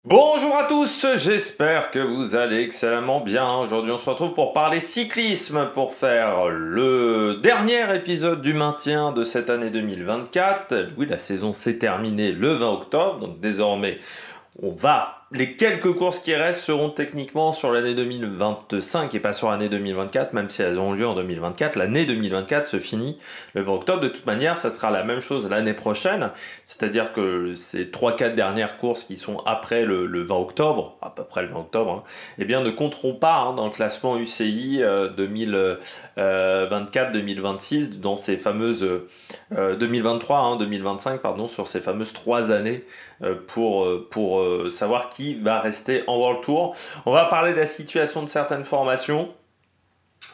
Bonjour à tous, j'espère que vous allez excellemment bien. Aujourd'hui on se retrouve pour parler cyclisme, pour faire le dernier épisode du maintien de cette année 2024. Oui, la saison s'est terminée le 20 octobre, donc désormais les quelques courses qui restent seront techniquement sur l'année 2025 et pas sur l'année 2024, même si elles ont lieu en 2024. L'année 2024 se finit le 20 octobre. De toute manière, ça sera la même chose l'année prochaine. C'est-à-dire que ces 3-4 dernières courses qui sont après le 20 octobre, à peu près le 20 octobre, eh bien, ne compteront pas dans le classement UCI 2024-2026, dans ces fameuses 2023, 2025, pardon, sur ces fameuses 3 années pour savoir qui va rester en World Tour. On va parler de la situation de certaines formations.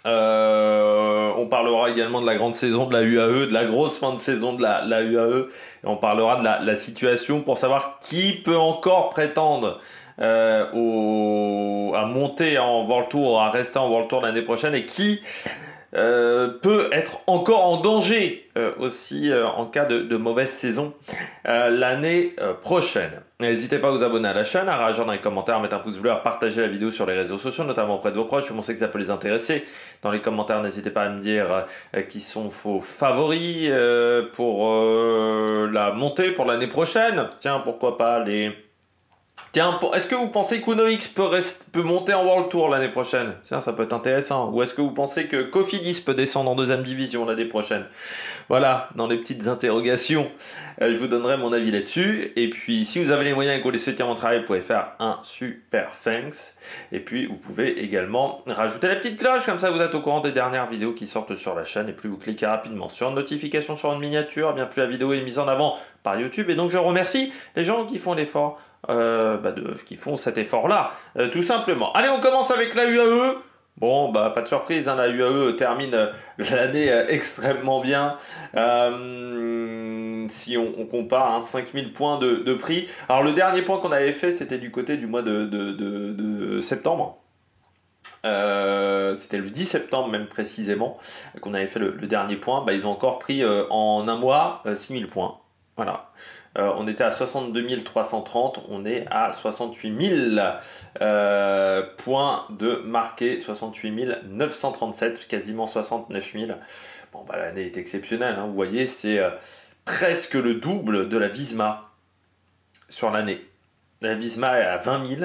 On parlera également de la grande saison de la UAE, de la grosse fin de saison de la UAE. Et on parlera de la situation pour savoir qui peut encore prétendre à monter en World Tour, à rester en World Tour l'année prochaine et qui peut être encore en danger aussi en cas de mauvaise saison l'année prochaine. N'hésitez pas à vous abonner à la chaîne, à réagir dans les commentaires, à mettre un pouce bleu, à partager la vidéo sur les réseaux sociaux, notamment auprès de vos proches. Je sais que ça peut les intéresser. Dans les commentaires, n'hésitez pas à me dire qui sont vos favoris pour la montée pour l'année prochaine. Tiens, pourquoi pas les... Tiens, est-ce que vous pensez qu'Uno X peut monter en World Tour l'année prochaine? Tiens, ça peut être intéressant. Ou est-ce que vous pensez que Cofidis peut descendre en deuxième division l'année prochaine? Voilà, dans les petites interrogations, je vous donnerai mon avis là-dessus. Et puis, si vous avez les moyens et que vous voulez soutenir mon travail, vous pouvez faire un super thanks. Et puis, vous pouvez également rajouter la petite cloche, comme ça vous êtes au courant des dernières vidéos qui sortent sur la chaîne. Et plus vous cliquez rapidement sur une notification sur une miniature, bien plus la vidéo est mise en avant par YouTube. Et donc, je remercie les gens qui font l'effort. Qui font cet effort-là, tout simplement. Allez, on commence avec la UAE. Bon, pas de surprise, la UAE termine l'année extrêmement bien. Si on compare 5000 points de prix. Alors, le dernier point qu'on avait fait, c'était du côté du mois de septembre. C'était le 10 septembre même précisément qu'on avait fait le dernier point. Ils ont encore pris en un mois 6000 points. Voilà. On était à 62 330, on est à 68 000 points de marqués, 68 937, quasiment 69 000. Bon, l'année est exceptionnelle, vous voyez, c'est presque le double de la Visma sur l'année. La Visma est à 20 000,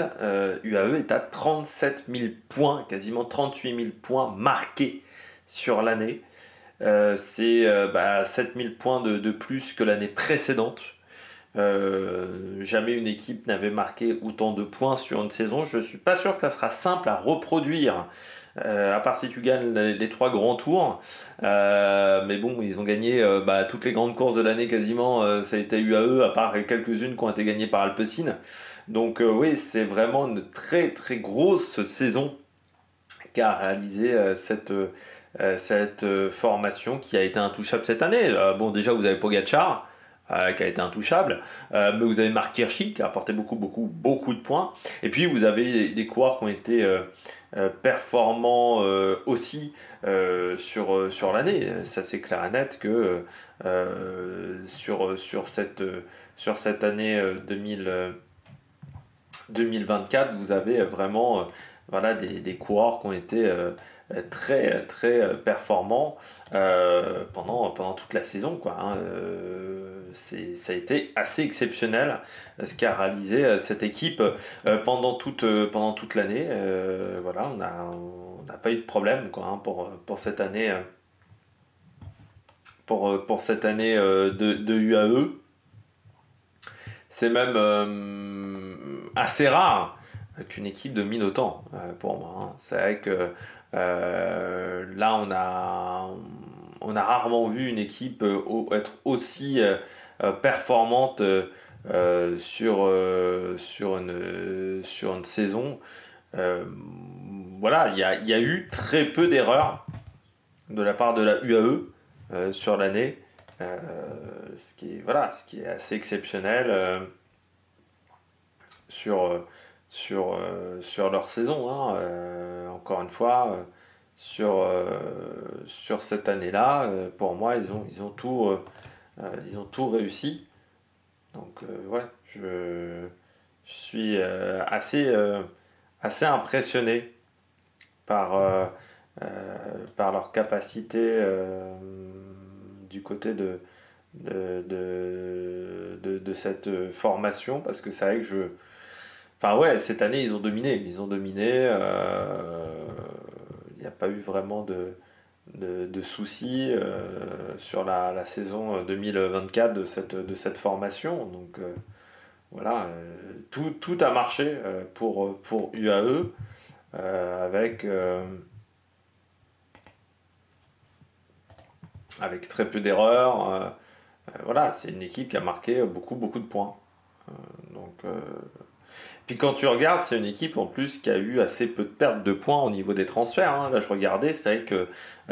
UAE est à 37 000 points, quasiment 38 000 points marqués sur l'année. C'est 7 000 points de plus que l'année précédente. Jamais une équipe n'avait marqué autant de points sur une saison. Je ne suis pas sûr que ça sera simple à reproduire, à part si tu gagnes les 3 grands tours. Mais bon, ils ont gagné toutes les grandes courses de l'année quasiment. Ça a été UAE, à part quelques-unes qui ont été gagnées par Alpecin. Donc oui, c'est vraiment une très très grosse saison qu'a réalisé cette formation qui a été intouchable cette année. Bon, déjà, vous avez Pogacar, qui a été intouchable, mais vous avez Marc Hirschi qui a apporté beaucoup de points, et puis vous avez des coureurs qui ont été performants aussi sur l'année. Ça, c'est clair et net que sur cette année 2024, vous avez vraiment des coureurs qui ont été très très performants pendant toute la saison, ça a été assez exceptionnel ce qu'a réalisé cette équipe pendant toute l'année. On n'a pas eu de problème pour cette année pour cette année de UAE. C'est même assez rare qu'une équipe domine autant pour moi. C'est vrai que là on a rarement vu une équipe être aussi performante sur une saison. Il y a eu très peu d'erreurs de la part de la UAE sur l'année. Ce qui est assez exceptionnel sur leur saison. Encore une fois, sur cette année-là, pour moi, ils ont tout réussi. Donc, Je suis assez impressionné par, par leur capacité du côté de cette formation, parce que c'est vrai que Enfin ouais, cette année ils ont dominé. Ils ont dominé. Il n'y a pas eu vraiment de soucis sur la saison 2024 de cette formation. Donc voilà, tout a marché pour UAE avec très peu d'erreurs. Voilà, c'est une équipe qui a marqué beaucoup de points. Donc, puis quand tu regardes, c'est une équipe en plus qui a eu assez peu de pertes de points au niveau des transferts, hein. Là, je regardais, c'est vrai que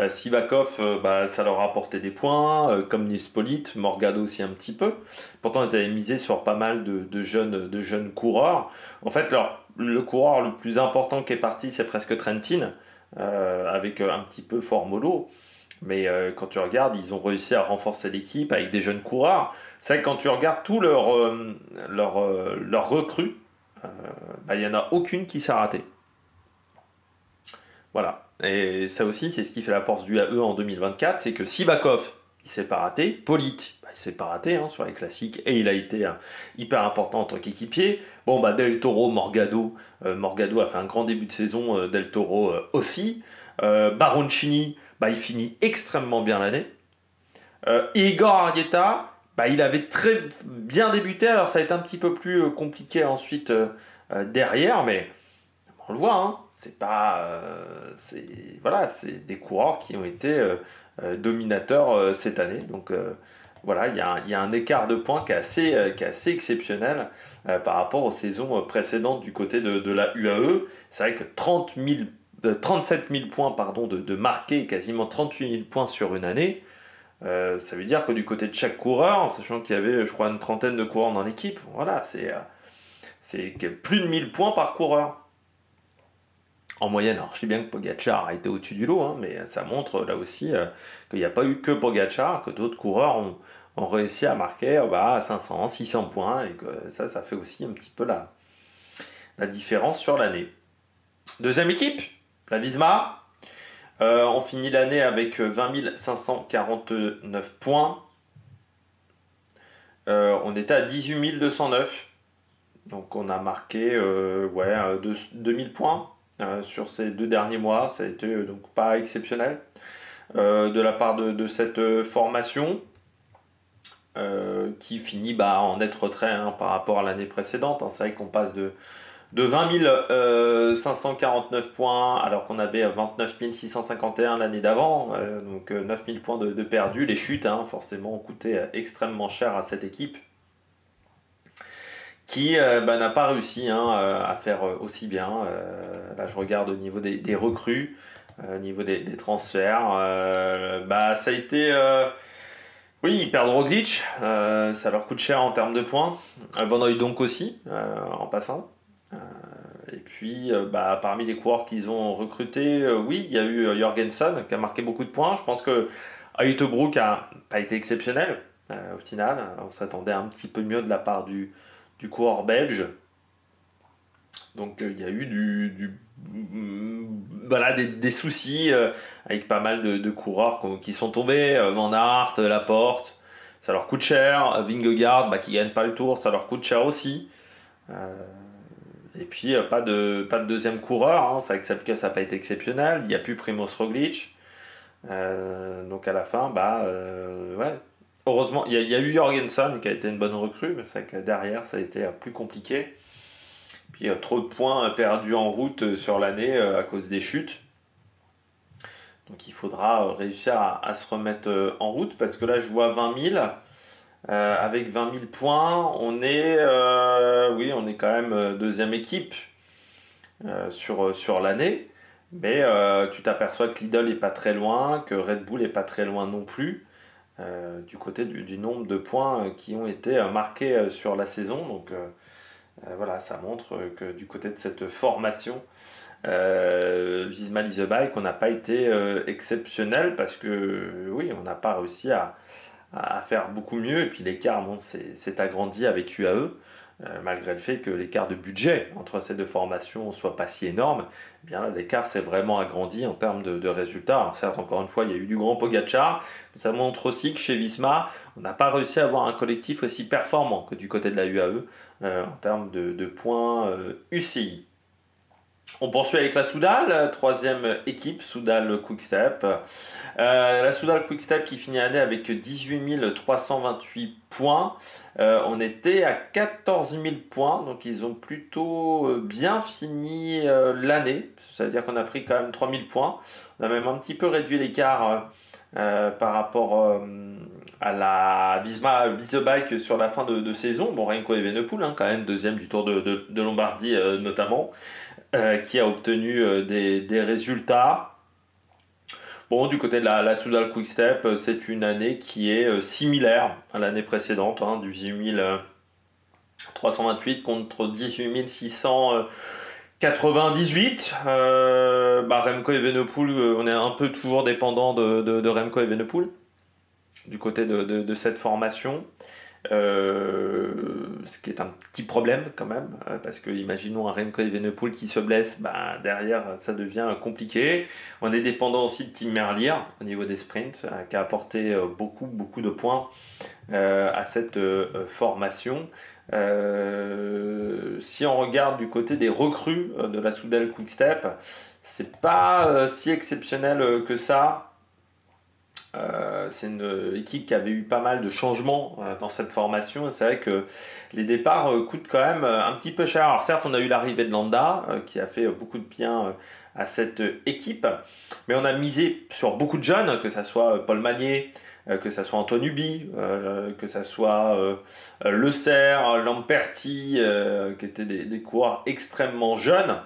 Sivakov, bah, ça leur a apporté des points, comme Nispolite, Morgado aussi un petit peu. Pourtant, ils avaient misé sur pas mal de jeunes coureurs. En fait, le coureur le plus important qui est parti, c'est presque Trentin, avec un petit peu Formolo. Mais quand tu regardes, ils ont réussi à renforcer l'équipe avec des jeunes coureurs. C'est vrai que quand tu regardes tous leurs recrues, bah, il n'y en a aucune qui s'est ratée. Voilà. Et ça aussi, c'est ce qui fait la force du AE en 2024, c'est que Sivakov, il s'est pas raté. Polite, bah, il s'est pas raté hein, sur les classiques, et il a été hyper important en tant qu'équipier. Bon, bah, Del Toro, Morgado a fait un grand début de saison, Del Toro aussi. Baroncini, bah, il finit extrêmement bien l'année. Igor Argueta, bah, il avait très bien débuté, alors ça a été un petit peu plus compliqué ensuite derrière, mais on le voit, hein, c'est pas, voilà, c'est des coureurs qui ont été dominateurs cette année. Donc voilà, il y a un écart de points qui est assez exceptionnel par rapport aux saisons précédentes du côté de la UAE. C'est vrai que 37 000 points pardon, de marqués, quasiment 38 000 points sur une année. Ça veut dire que du côté de chaque coureur, en sachant qu'il y avait, je crois, une trentaine de coureurs dans l'équipe, voilà, c'est plus de 1000 points par coureur. En moyenne, alors je sais bien que Pogacar a été au-dessus du lot, hein, mais ça montre là aussi qu'il n'y a pas eu que Pogacar, que d'autres coureurs ont réussi à marquer 500, 600 points, et que ça fait aussi un petit peu la différence sur l'année. Deuxième équipe, la Visma. On finit l'année avec 20 549 points. On était à 18 209. Donc on a marqué 2000 points sur ces 2 derniers mois. Ça a été donc pas exceptionnel de la part de cette formation qui finit en net retrait hein, par rapport à l'année précédente. Hein. C'est vrai qu'on passe de 20 549 points alors qu'on avait 29 651 l'année d'avant. Donc 9 000 points de perdus. Les chutes hein, forcément ont coûté extrêmement cher à cette équipe qui n'a pas réussi hein, à faire aussi bien. Là, je regarde au niveau des recrues, au niveau des transferts. Ça a été. Oui, ils perdent Roglic, ça leur coûte cher en termes de points. Van Hooijdonk aussi, en passant. Et puis, parmi les coureurs qu'ils ont recrutés, oui, il y a eu Jorgensen qui a marqué beaucoup de points. Je pense que Uijtdebroek n'a pas été exceptionnel au final. On s'attendait un petit peu mieux de la part du coureur belge. Donc il y a eu des soucis avec pas mal de coureurs qui sont tombés. Van Aert, Laporte, ça leur coûte cher. Vingegaard qui ne gagne pas le tour, ça leur coûte cher aussi. Et puis pas de deuxième coureur, hein. Ça accepte que ça n'a pas été exceptionnel. Il n'y a plus Primoz Roglic. Donc à la fin, ouais. Heureusement, il y a eu Jorgensen qui a été une bonne recrue, mais c'est que derrière ça a été plus compliqué. Puis trop de points perdus en route sur l'année à cause des chutes. Donc il faudra réussir à se remettre en route parce que là je vois 20 000. Avec 20 000 points, on est quand même deuxième équipe sur l'année. Mais tu t'aperçois que Lidl est pas très loin, que Red Bull est pas très loin non plus, du côté du nombre de points qui ont été marqués sur la saison. Donc voilà, ça montre que du côté de cette formation, Visma Lease a Bike, on n'a pas été exceptionnel parce que oui, on n'a pas réussi à faire beaucoup mieux. Et puis l'écart s'est agrandi avec UAE. malgré le fait que l'écart de budget entre ces deux formations soit pas si énorme, eh bien l'écart s'est vraiment agrandi en termes de résultats. Alors certes, encore une fois, il y a eu du grand Pogacar, mais ça montre aussi que chez Visma, on n'a pas réussi à avoir un collectif aussi performant que du côté de la UAE en termes de points UCI. On poursuit avec la Soudal, troisième équipe, Soudal Quickstep. La Soudal Quickstep qui finit l'année avec 18 328 points. On était à 14 000 points, donc ils ont plutôt bien fini l'année. Ça veut dire qu'on a pris quand même 3 000 points. On a même un petit peu réduit l'écart par rapport à la Visma Bike sur la fin de saison. Bon, Remco Evenepoel, hein, quand même, deuxième du Tour de Lombardie notamment. Qui a obtenu des résultats. Bon, du côté de la Soudal Quickstep, c'est une année qui est similaire à l'année précédente, hein, du 18 328 contre 18 698. Remco Evenepoel, on est un peu toujours dépendant de Remco Evenepoel du côté de cette formation. Ce qui est un petit problème quand même, parce que imaginons un Remco Evenepoel qui se blesse, derrière ça devient compliqué. On est dépendant aussi de Tim Merlier au niveau des sprints, qui a apporté beaucoup de points à cette formation. Si on regarde du côté des recrues de la Soudal Quickstep, c'est pas si exceptionnel que ça. C'est une équipe qui avait eu pas mal de changements dans cette formation. C'est vrai que les départs coûtent quand même un petit peu cher. Alors certes, on a eu l'arrivée de Landa qui a fait beaucoup de bien à cette équipe, mais on a misé sur beaucoup de jeunes, que ce soit Paul Magnier, que ce soit Antoine Ubi, que ce soit Le Serre, Lamperti, qui étaient des coureurs extrêmement jeunes.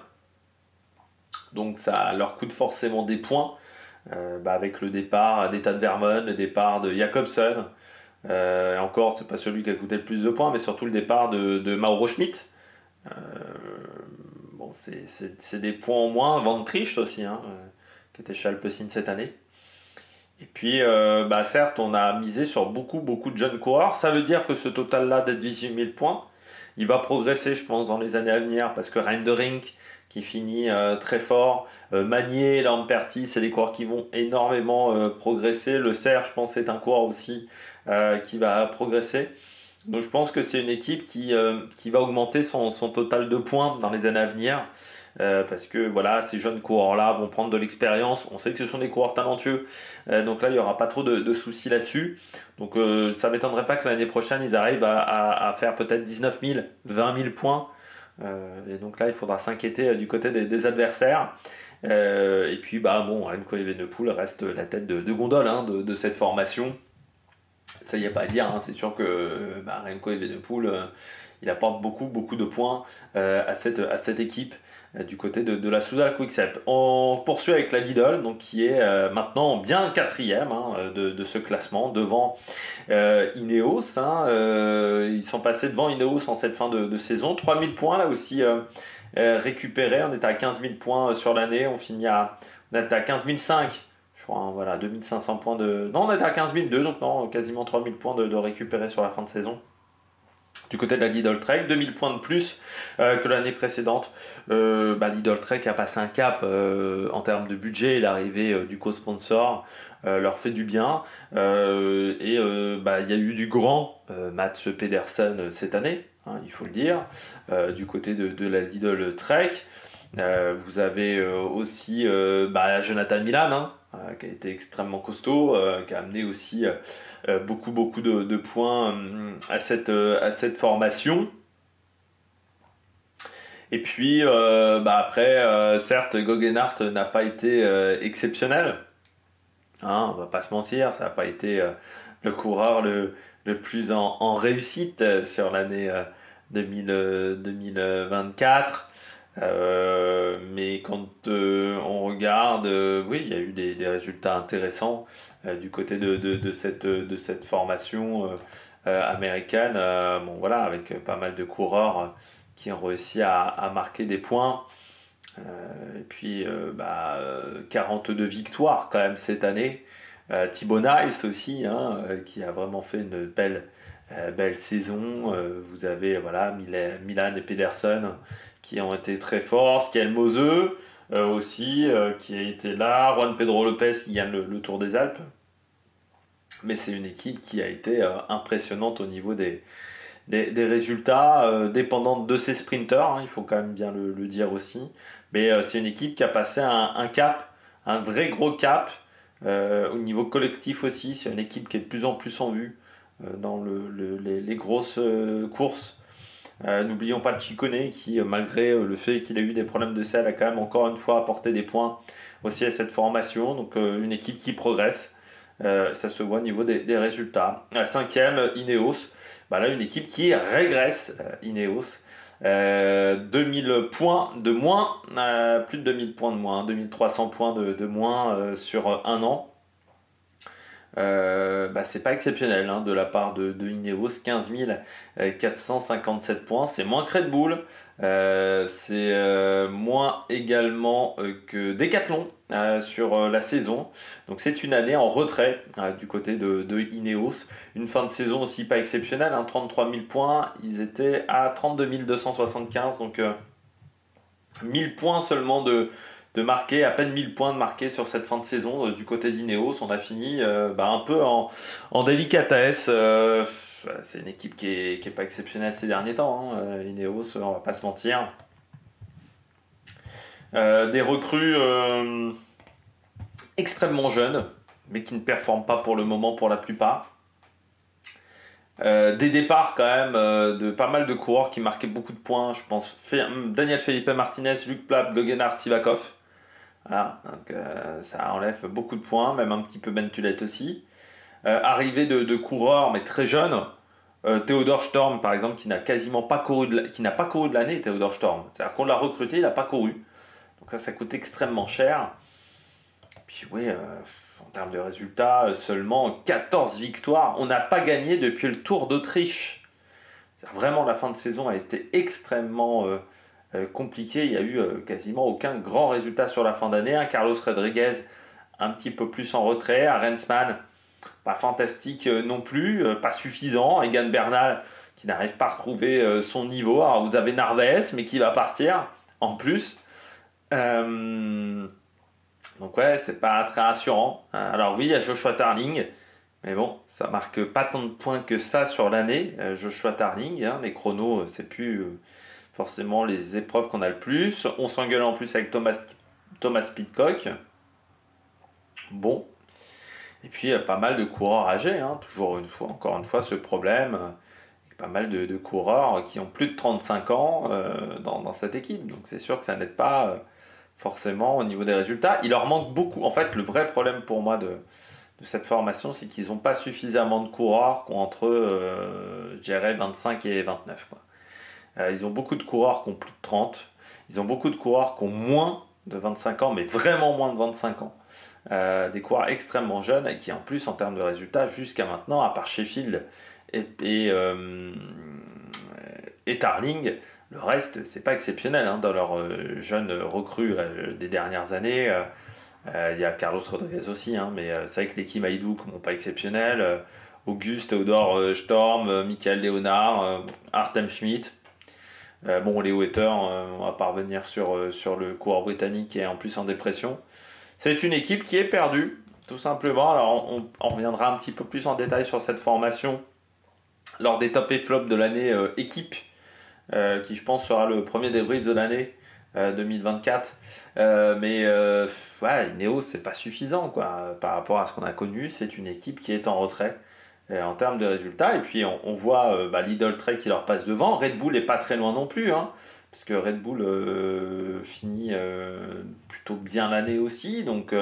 Donc ça leur coûte forcément des points. Avec le départ d'Ethan Vermeulen, le départ de Jacobsen, encore c'est pas celui qui a coûté le plus de points, mais surtout le départ de Mauro Schmidt. C'est des points en moins. Van Tricht aussi, hein, qui était chez Alpecin cette année. Et puis certes on a misé sur beaucoup de jeunes coureurs. Ça veut dire que ce total là d'être 18 000 points, il va progresser je pense dans les années à venir, parce que Reindering qui finit très fort, Magnier, Lamperti, c'est des coureurs qui vont énormément progresser. Le Serre, je pense, c'est un coureur aussi qui va progresser. Donc je pense que c'est une équipe qui va augmenter son total de points dans les années à venir. Parce que voilà, ces jeunes coureurs-là vont prendre de l'expérience. On sait que ce sont des coureurs talentueux. Donc là, il n'y aura pas trop de soucis là-dessus. Donc ça ne m'étonnerait pas que l'année prochaine, ils arrivent à faire peut-être 19 000, 20 000 points. Et donc là, il faudra s'inquiéter du côté des adversaires. Et puis, Remco Evenepoel reste la tête de gondole hein, de cette formation. Ça, il n'y a pas à dire. Hein. C'est sûr que Remco Evenepoel, il apporte beaucoup de points à cette équipe du côté de la Soudal Quickstep. On poursuit avec la Lidl, donc, qui est maintenant bien quatrième hein, de ce classement, devant Ineos. Hein, ils sont passés devant Ineos en cette fin de saison. 3000 points là aussi récupérés. On était à 15 000 points sur l'année. On était à 15 500. Je crois, hein, voilà, 2500 points de... Non, on était à 15 002, donc non, quasiment 3000 points de récupérer sur la fin de saison. Du côté de la Lidl Trek, 2000 points de plus que l'année précédente. Lidl Trek a passé un cap en termes de budget. L'arrivée du co-sponsor leur fait du bien. Il y a eu du grand Mats Pedersen cette année, hein, il faut le dire, du côté de la Lidl Trek. Vous avez aussi Jonathan Milan, hein, qui a été extrêmement costaud, qui a amené aussi beaucoup de points à cette formation. Et puis après, certes, Goggenhardt n'a pas été exceptionnel. Hein, on va pas se mentir, ça n'a pas été le coureur le plus en réussite sur l'année 2024. Mais quand on regarde, oui, il y a eu des résultats intéressants du côté de cette formation américaine. Avec pas mal de coureurs qui ont réussi à marquer des points. Et puis 42 victoires quand même cette année. Thibaut Nice aussi, hein, qui a vraiment fait une belle belle saison. Vous avez voilà, Milan et Pedersen qui ont été très forts. Skelmose aussi qui a été là. Juan Pedro Lopez qui gagne le Tour des Alpes. Mais c'est une équipe qui a été impressionnante au niveau des résultats, dépendante de ses sprinters, hein, il faut quand même bien le dire aussi. Mais c'est une équipe qui a passé un cap, un vrai gros cap, au niveau collectif aussi. C'est une équipe qui est de plus en plus en vue dans les grosses courses. N'oublions pas Ciccone qui, malgré le fait qu'il ait eu des problèmes de selle, a quand même encore une fois apporté des points aussi à cette formation. Donc une équipe qui progresse. Ça se voit au niveau des résultats. La cinquième, Ineos. Bah là, une équipe qui régresse, Ineos. 2000 points de moins, plus de 2000 points de moins, 2300 points de moins sur un an. C'est pas exceptionnel hein, de la part de Ineos. 15 457 points, c'est moins que Red Bull, c'est moins également que Decathlon sur la saison. Donc c'est une année en retrait du côté de Ineos. Une fin de saison aussi pas exceptionnelle, hein, 33 000 points, ils étaient à 32 275, donc 1000 points seulement de marquer, à peine 1000 points de marquer sur cette fin de saison du côté d'Ineos. On a fini un peu en délicatesse. C'est une équipe qui est pas exceptionnelle ces derniers temps, hein. Ineos, on va pas se mentir. Des recrues extrêmement jeunes, mais qui ne performent pas pour le moment pour la plupart. Des départs quand même de pas mal de coureurs qui marquaient beaucoup de points. Je pense Daniel Felipe Martinez, Luc Plapp, Gogenhardt, Sivakov. Voilà, donc ça enlève beaucoup de points, même un petit peu Bentulet aussi. Arrivée de coureurs, mais très jeunes. Theodor Storm, par exemple, qui n'a quasiment pas couru qui n'a pas couru de l'année, Theodor Storm. C'est-à-dire qu'on l'a recruté, il n'a pas couru. Donc ça coûte extrêmement cher. Puis oui, en termes de résultats, seulement 14 victoires. On n'a pas gagné depuis le Tour d'Autriche. Vraiment, la fin de saison a été extrêmement compliquée. Il n'y a eu quasiment aucun grand résultat sur la fin d'année. Carlos Rodriguez, un petit peu plus en retrait. Arensman, pas fantastique non plus, pas suffisant. Egan Bernal, qui n'arrive pas à retrouver son niveau. Alors vous avez Narvaez, mais qui va partir en plus. Donc ouais, c'est pas très rassurant. Alors oui, il y a Joshua Tarling, mais bon, ça marque pas tant de points que ça sur l'année. Joshua Tarling, hein, les chronos, c'est plus forcément les épreuves qu'on a le plus. On s'engueule en plus avec Thomas Pidcock. Bon. Et puis pas mal de coureurs âgés, hein, encore une fois, ce problème. Pas mal de coureurs qui ont plus de 35 ans dans cette équipe. Donc c'est sûr que ça n'aide pas forcément au niveau des résultats. Il leur manque beaucoup. En fait, le vrai problème pour moi de cette formation, c'est qu'ils n'ont pas suffisamment de coureurs qui ont entre, je dirais, 25 et 29. Quoi. Ils ont beaucoup de coureurs qui ont plus de 30. Ils ont beaucoup de coureurs qui ont moins de 25 ans, mais vraiment moins de 25 ans. Des coureurs extrêmement jeunes et qui, en plus, en termes de résultats, jusqu'à maintenant, à part Sheffield et Tarling, le reste, c'est pas exceptionnel hein, dans leurs jeunes recrues des dernières années. Il y a Carlos Rodriguez aussi, hein, mais c'est vrai que l'équipe Maïdou ne sont pas exceptionnels. Auguste, Theodor Storm, Michael Leonard, Artem Schmidt. Léo Etter, on va pas revenir sur le coureur britannique qui est en plus en dépression. C'est une équipe qui est perdue, tout simplement. Alors on reviendra un petit peu plus en détail sur cette formation lors des top et flops de l'année équipe, qui je pense sera le premier débrief de l'année 2024. Ineos, c'est pas suffisant quoi, par rapport à ce qu'on a connu. C'est une équipe qui est en retrait en termes de résultats. Et puis on voit Lidl Trek qui leur passe devant. Red Bull est pas très loin non plus, hein, parce que Red Bull finit plutôt bien l'année aussi. Donc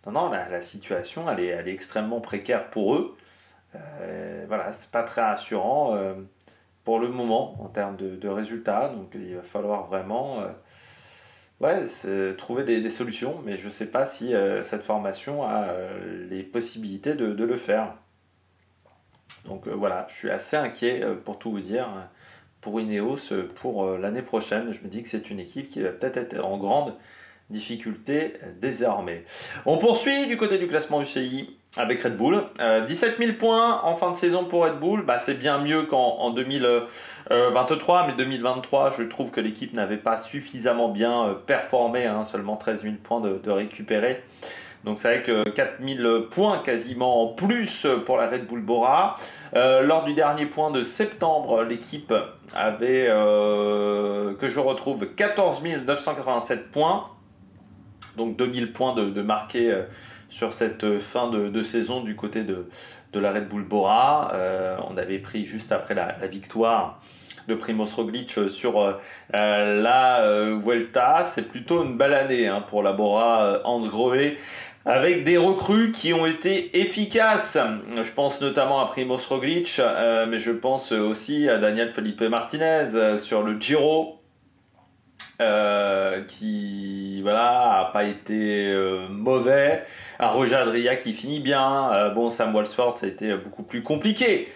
la situation elle est extrêmement précaire pour eux. C'est pas très rassurant pour le moment en termes de résultats. Donc il va falloir vraiment trouver des solutions, mais je sais pas si cette formation a les possibilités de le faire. Donc je suis assez inquiet pour tout vous dire pour Ineos pour l'année prochaine. Je me dis que c'est une équipe qui va peut-être être en grande difficulté désormais. On poursuit du côté du classement UCI avec Red Bull. 17 000 points en fin de saison pour Red Bull, bah, c'est bien mieux qu'en 2023, mais 2023, je trouve que l'équipe n'avait pas suffisamment bien performé, hein, seulement 13 000 points de récupérer. Donc c'est vrai que 4 000 points quasiment en plus pour la Red Bull Bora. Lors du dernier point de septembre, l'équipe avait, que je retrouve, 14 987 points. Donc 2000 points de marqués sur cette fin de saison du côté de la Red Bull Bora. On avait pris juste après la victoire de Primoz Roglic sur la Vuelta. C'est plutôt une belle année, hein, pour la Bora Hans Grohe, avec des recrues qui ont été efficaces. Je pense notamment à Primoz Roglic, mais je pense aussi à Daniel Felipe Martinez sur le Giro. Qui voilà a pas été mauvais, un Roger Adria qui finit bien, bon, Sam Walsford, ça a été beaucoup plus compliqué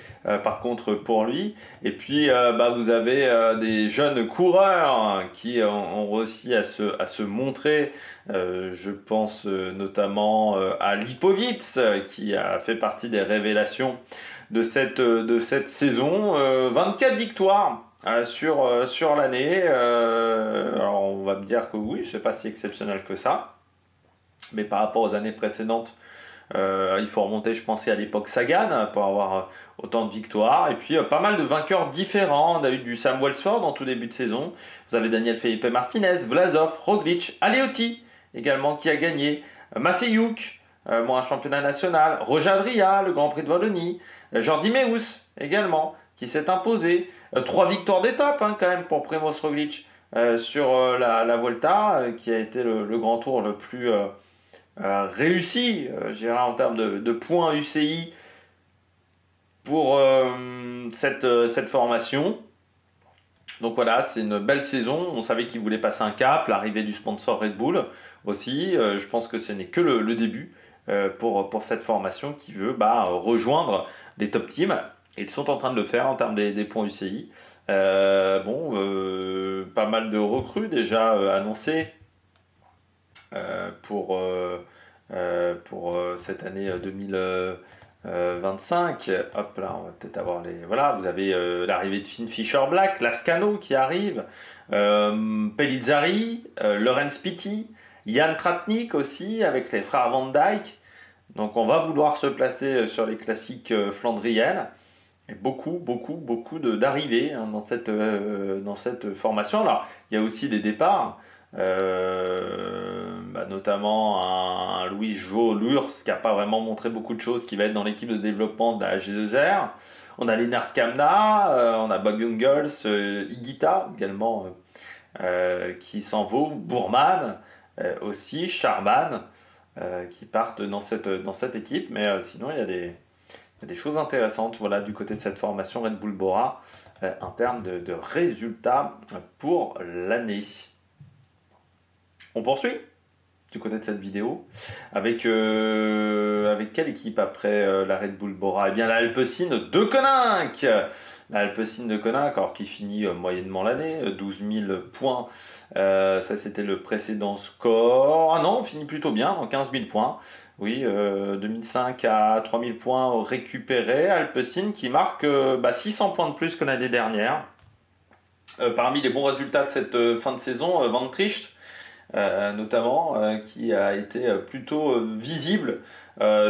par contre pour lui, et puis bah, vous avez des jeunes coureurs qui ont réussi à se montrer. Je pense notamment à Lipovitz, qui a fait partie des révélations de cette saison. 24 victoires sur l'année. Alors on va me dire que oui, c'est pas si exceptionnel que ça, mais par rapport aux années précédentes, il faut remonter, je pensais, à l'époque Sagan pour avoir autant de victoires. Et puis pas mal de vainqueurs différents. On a eu du Sam Walsford en tout début de saison. Vous avez Daniel Felipe Martinez, Vlasov, Roglic, Aleotti également qui a gagné, Maseyuk, un championnat national, Roger Adria, le Grand Prix de Wallonie, Jordi Meus également qui s'est imposé. 3 victoires d'étape, hein, quand même, pour Primoz Roglic sur la Vuelta, qui a été le grand tour le plus réussi, je dirais, en termes de points UCI pour cette formation. Donc voilà, c'est une belle saison. On savait qu'il voulait passer un cap, l'arrivée du sponsor Red Bull aussi. Je pense que ce n'est que le début pour cette formation qui veut rejoindre les top teams. Et ils sont en train de le faire en termes des points UCI. Pas mal de recrues déjà annoncées pour cette année 2025. Hop là, on va peut-être avoir les... Voilà, vous avez l'arrivée de Finn Fisher Black, Lascano qui arrive, Pellizzari, Laurens Pitti, Jan Tratnik aussi, avec les frères Van Dijk. Donc on va vouloir se placer sur les classiques flandriennes. Et beaucoup d'arrivées, hein, dans cette formation. Alors, il y a aussi des départs, notamment un Louis-Jo Lurs qui n'a pas vraiment montré beaucoup de choses, qui va être dans l'équipe de développement de la G2R. On a Lennart Kamna, on a Bob Jungels, Higuita également qui s'en vaut, Bourman aussi, Charman qui partent dans cette équipe. Mais sinon, il y a des choses intéressantes, voilà, du côté de cette formation Red Bull Bora en termes de résultats pour l'année. On poursuit du côté de cette vidéo avec quelle équipe après la Red Bull Bora? Eh bien la Alpecin de Koninck. La Alpecin de Koninck, alors qui finit moyennement l'année, 12 000 points. Ça c'était le précédent score. Ah non, on finit plutôt bien, 15 000 points. Oui, 2005 à 3000 points récupérés. Alpecin qui marque 600 points de plus que l'année dernière. Parmi les bons résultats de cette fin de saison, Van Tricht, notamment, qui a été plutôt visible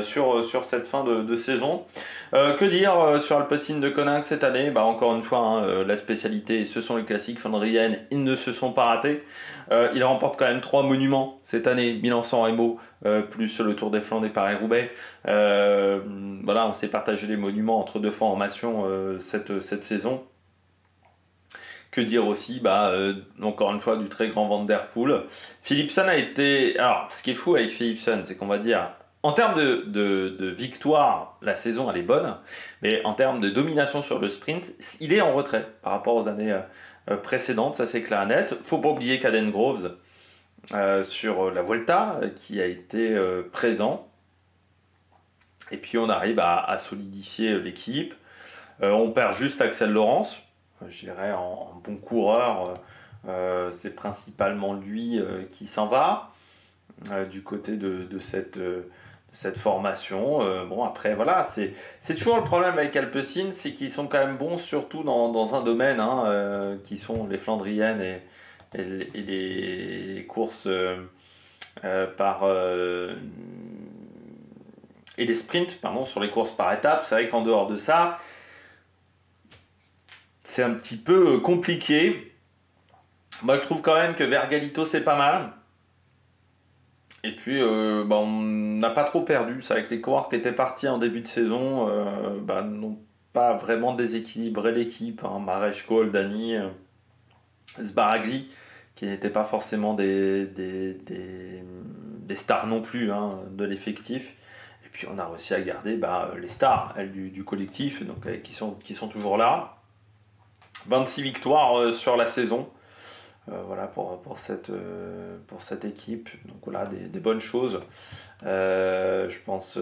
sur cette fin de saison. Que dire sur Alpecin de Koninck cette année? Encore une fois, hein, la spécialité, ce sont les classiques flandriennes, ils ne se sont pas ratés. Il remporte quand même 3 monuments cette année, Milan-San Remo, plus le Tour des Flandres et Paris-Roubaix. On s'est partagé les monuments entre deux formations cette saison. Que dire aussi, encore une fois, du très grand Van Der Poel. Philipsen a été... Alors, ce qui est fou avec Philipsen, c'est qu'on va dire... En termes de victoire, la saison elle est bonne, mais en termes de domination sur le sprint, il est en retrait par rapport aux années précédentes, ça c'est clair et net. Faut pas oublier Caden Groves sur la Vuelta qui a été présent. Et puis on arrive à solidifier l'équipe. On perd juste Axel Laurence, je dirais en bon coureur, c'est principalement lui qui s'en va du côté de cette formation. Bon, après, voilà, c'est toujours le problème avec Alpecin, c'est qu'ils sont quand même bons, surtout dans un domaine, hein, qui sont les Flandriennes et les courses et les sprints, pardon, sur les courses par étapes. C'est vrai qu'en dehors de ça, c'est un petit peu compliqué. Moi, je trouve quand même que Vergalito, c'est pas mal. Et puis, on n'a pas trop perdu. C'est avec les coureurs qui étaient partis en début de saison, n'ont pas vraiment déséquilibré l'équipe. Hein. Mareshko, Dani, Sbaragli, qui n'étaient pas forcément des stars non plus, hein, de l'effectif. Et puis, on a réussi à garder les stars, elles, du collectif, donc, qui sont toujours là. 26 victoires sur la saison. Voilà pour cette équipe. Donc voilà, des bonnes choses. Je pense,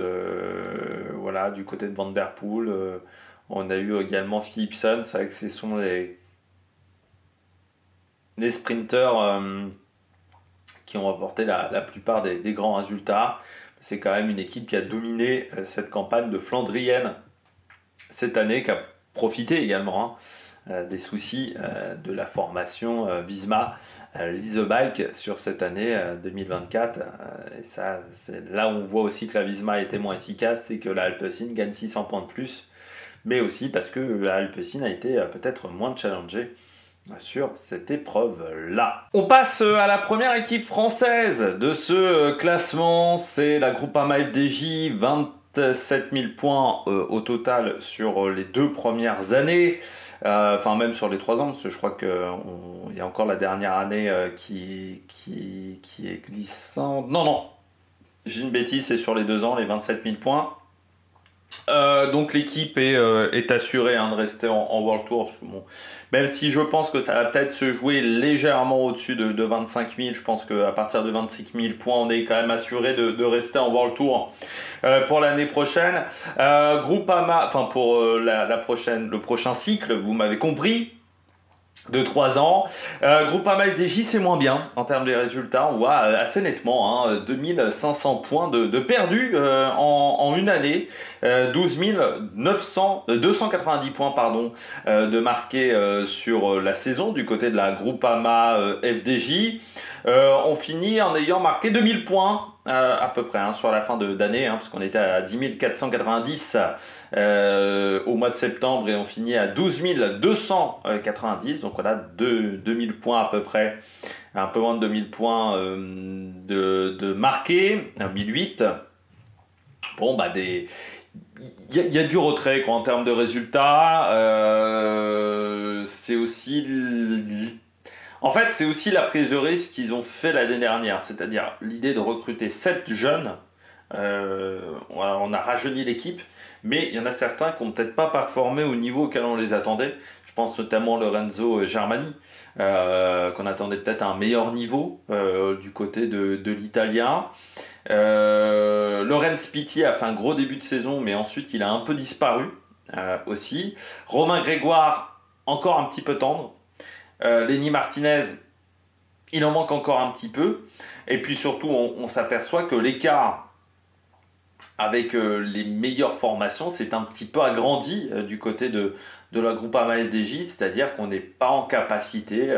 voilà, du côté de Van Der Poel, on a eu également Philipsen. C'est vrai que ce sont les sprinters qui ont apporté la plupart des grands résultats. C'est quand même une équipe qui a dominé cette campagne de Flandrienne cette année, qui a profité également, hein, des soucis de la formation Visma Leasebike sur cette année 2024. Et ça, c'est là où on voit aussi que la Visma a été moins efficace, c'est que la Alpecin gagne 600 points de plus, mais aussi parce que la Alpecin a été peut-être moins challengée sur cette épreuve-là. On passe à la première équipe française de ce classement, c'est la Groupama FDJ, 27 000 points au total sur les 2 premières années, enfin même sur les 3 ans, parce que je crois qu'il y a encore la dernière année qui est glissante. Non, j'ai une bêtise, c'est sur les 2 ans, les 27 000 points. Donc l'équipe est assurée, hein, de rester en World Tour, parce que bon, même si je pense que ça va peut-être se jouer légèrement au-dessus de 25 000, je pense qu'à partir de 25 000 points, on est quand même assuré de rester en World Tour pour l'année prochaine. Groupama, enfin pour le prochain cycle, vous m'avez compris, de 3 ans. Groupama FDJ, c'est moins bien en termes de résultats. On voit assez nettement, hein, 2500 points de perdus en une année. 12 290 points de marqués sur la saison du côté de la Groupama FDJ. On finit en ayant marqué 2000 points à peu près, hein, sur la fin d'année, hein, parce qu'on était à 10 490 au mois de septembre et on finit à 12 290, donc voilà, 2000 points à peu près, un peu moins de 2000 points de marqués, 1008. Bon, il y a du retrait, quoi, en termes de résultats. C'est aussi en fait, c'est aussi la prise de risque qu'ils ont fait l'année dernière, c'est-à-dire l'idée de recruter 7 jeunes. On a rajeuni l'équipe, mais il y en a certains qui n'ont peut-être pas performé au niveau auquel on les attendait. Je pense notamment Lorenzo Germani, qu'on attendait peut-être à un meilleur niveau du côté de l'Italien. Lorenz Pitti a fait un gros début de saison, mais ensuite il a un peu disparu aussi. Romain Grégoire, encore un petit peu tendre. Lenny Martinez, il en manque encore un petit peu. Et puis surtout, on s'aperçoit que l'écart avec les meilleures formations s'est un petit peu agrandi du côté de la Groupama FDJ, c'est-à-dire qu'on n'est pas en capacité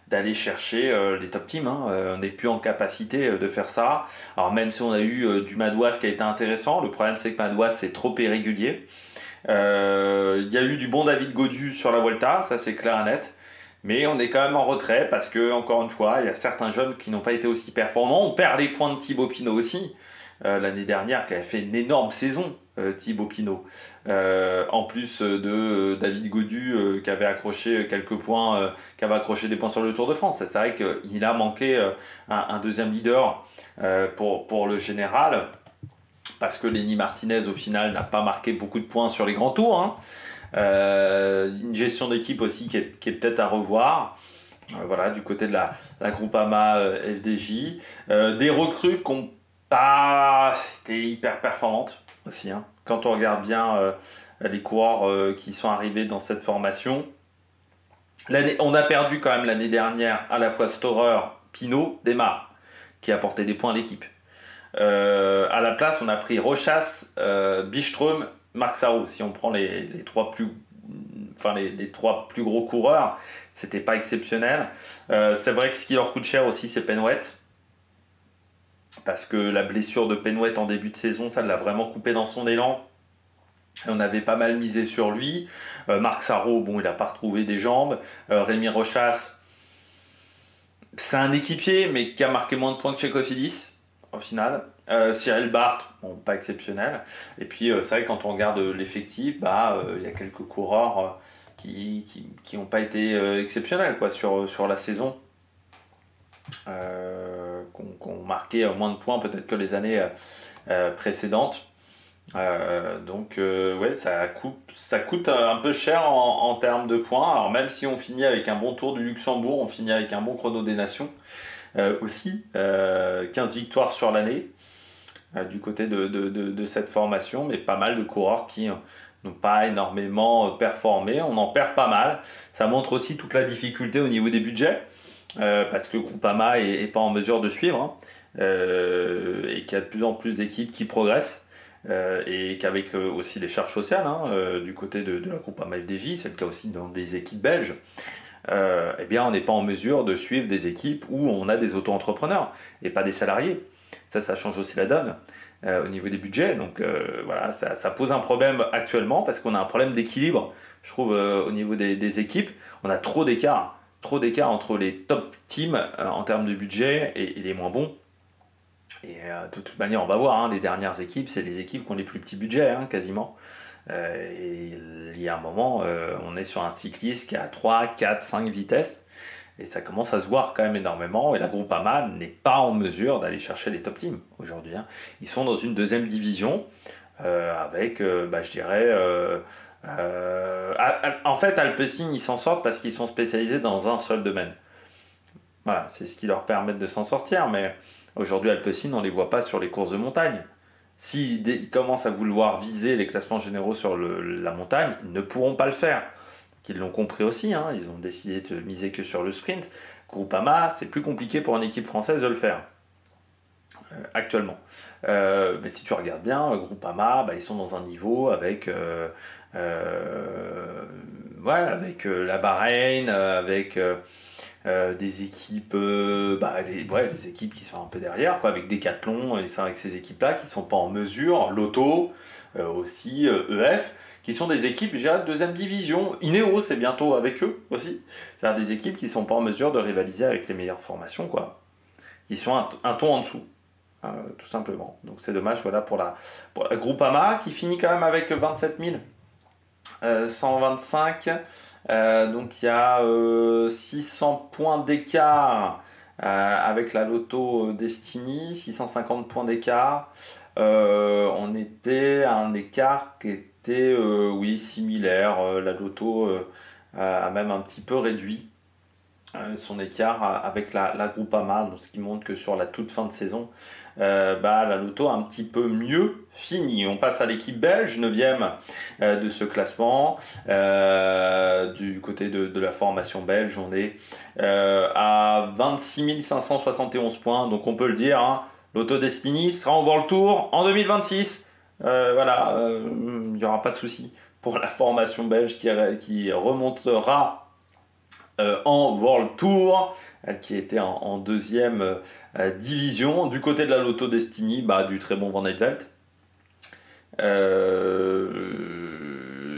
d'aller chercher les top teams, hein. On n'est plus en capacité de faire ça. Alors même si on a eu du Madouas qui a été intéressant, le problème c'est que Madouas c'est trop irrégulier. Il y a eu du bon David Gaudu sur la Vuelta, ça c'est clair et net. Mais on est quand même en retrait parce que, encore une fois, il y a certains jeunes qui n'ont pas été aussi performants. On perd les points de Thibaut Pinot aussi, l'année dernière, qui avait fait une énorme saison, Thibaut Pinot. En plus de David Gaudu, qui avait accroché quelques points, qui avait accroché des points sur le Tour de France. C'est vrai qu'il a manqué un deuxième leader pour le général, parce que Lenny Martinez, au final, n'a pas marqué beaucoup de points sur les grands tours, hein. Une gestion d'équipe aussi qui est peut-être à revoir, voilà, du côté de la Groupama FDJ. Des recrues qui n'ont pas été hyper performantes aussi, hein. Quand on regarde bien les coureurs qui sont arrivés dans cette formation, on a perdu quand même l'année dernière à la fois Storer, Pinot, Desmar, qui a apporté des points à l'équipe. À la place, on a pris Rochas, Byström, Marc Sarro. Si on prend les trois les trois plus gros coureurs, c'était pas exceptionnel. C'est vrai que ce qui leur coûte cher aussi, c'est Penwet. Parce que la blessure de Penwet en début de saison, ça l'a vraiment coupé dans son élan. Et on avait pas mal misé sur lui. Marc Sarro, bon, il n'a pas retrouvé des jambes. Rémi Rochas, c'est un équipier, mais qui a marqué moins de points que Cofidis, au final. Cyril Barthes, bon, pas exceptionnel. Et puis, c'est vrai que quand on regarde l'effectif, il y a quelques coureurs qui n'ont pas été exceptionnels quoi, sur la saison. Qui ont marqué moins de points peut-être que les années précédentes. Ouais, ça coûte un peu cher en termes de points. Alors même si on finit avec un bon Tour du Luxembourg, on finit avec un bon chrono des Nations aussi. 15 victoires sur l'année du côté de cette formation, mais pas mal de coureurs qui n'ont pas énormément performé. On en perd pas mal. Ça montre aussi toute la difficulté au niveau des budgets. Parce que Groupama est pas en mesure de suivre et qu'il y a de plus en plus d'équipes qui progressent et qu'avec aussi les charges sociales du côté de la Groupama FDJ, c'est le cas aussi dans des équipes belges, eh bien on n'est pas en mesure de suivre des équipes où on a des auto-entrepreneurs et pas des salariés. Ça change aussi la donne au niveau des budgets. Donc voilà, ça pose un problème actuellement parce qu'on a un problème d'équilibre, je trouve, au niveau des équipes. On a trop d'écart entre les top teams en termes de budget et les moins bons. Et de toute manière, on va voir, les dernières équipes, c'est les équipes qui ont les plus petits budgets, quasiment. Et il y a un moment, on est sur un cycliste qui a 3, 4, 5 vitesses. Et ça commence à se voir quand même énormément. Et la Groupama n'est pas en mesure d'aller chercher les top teams aujourd'hui. Ils sont dans une deuxième division avec, je dirais... en fait, Alpecin, ils s'en sortent parce qu'ils sont spécialisés dans un seul domaine. Voilà, c'est ce qui leur permet de s'en sortir. Mais aujourd'hui, Alpecin, on ne les voit pas sur les courses de montagne. S'ils commencent à vouloir viser les classements généraux sur la montagne, ils ne pourront pas le faire. Ils l'ont compris aussi, ils ont décidé de miser que sur le sprint. Groupama, c'est plus compliqué pour une équipe française de le faire. Actuellement. Mais si tu regardes bien, Groupama, ils sont dans un niveau avec la Bahreïn, avec des équipes, des équipes qui sont un peu derrière, avec Decathlon, et ça, avec ces équipes-là qui ne sont pas en mesure, Lotto, aussi EF, qui sont des équipes déjà de deuxième division. Ineos, c'est bientôt avec eux aussi. C'est-à-dire des équipes qui ne sont pas en mesure de rivaliser avec les meilleures formations, quoi. Qui sont un ton en dessous. Tout simplement. Donc c'est dommage pour la Groupama qui finit quand même avec 27 125. Donc il y a 600 points d'écart avec la Lotto Destiny, 650 points d'écart. On était à un écart qui était similaire. La Lotto a même un petit peu réduit son écart avec la Groupama, donc ce qui montre que sur la toute fin de saison, la Lotto a un petit peu mieux fini. On passe à l'équipe belge, 9e de ce classement. Du côté de la formation belge, on est à 26 571 points, donc on peut le dire, Lotto Destiny sera en World Tour en 2026. Il n'y aura pas de souci pour la formation belge qui remontera en World Tour, qui était en deuxième division. Du côté de la Lotto Destiny, du très bon Van Aert,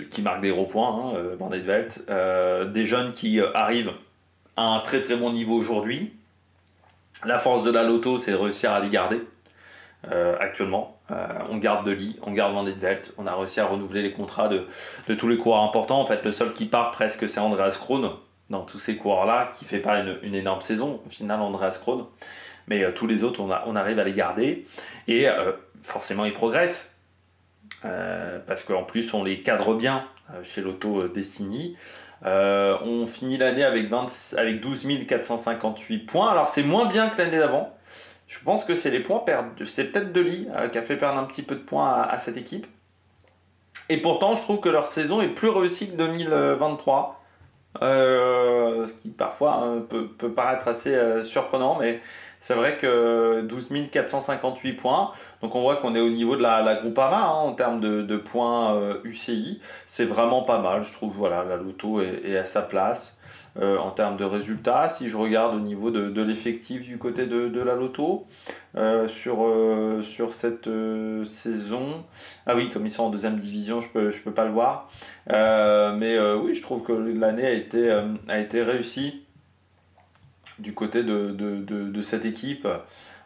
qui marque des gros points, Van Aert, des jeunes qui arrivent à un très très bon niveau aujourd'hui. La force de la Lotto, c'est de réussir à les garder actuellement. On garde De Ligt, on garde Van Aert, on a réussi à renouveler les contrats de tous les coureurs importants. En fait, le seul qui part presque, c'est Andreas Kron dans tous ces coureurs-là, qui ne fait pas une énorme saison, au final, Andreas Kron. Mais tous les autres, on arrive à les garder. Et forcément, ils progressent. Parce qu'en plus, on les cadre bien chez Lotto Destiny. On finit l'année avec 12 458 points. Alors, c'est moins bien que l'année d'avant. Je pense que c'est les points perdus. C'est peut-être De Ligt qui a fait perdre un petit peu de points à cette équipe. Et pourtant, je trouve que leur saison est plus réussie que 2023. Ce qui parfois peut paraître assez surprenant, mais c'est vrai que 12 458 points, donc on voit qu'on est au niveau de la Groupama hein, en termes de points UCI, c'est vraiment pas mal, je trouve, voilà, la Loto est à sa place. En termes de résultats, si je regarde au niveau de l'effectif du côté de la Loto, sur cette saison, ah oui, comme ils sont en deuxième division, je peux pas le voir. Oui, je trouve que l'année a été réussie du côté de cette équipe.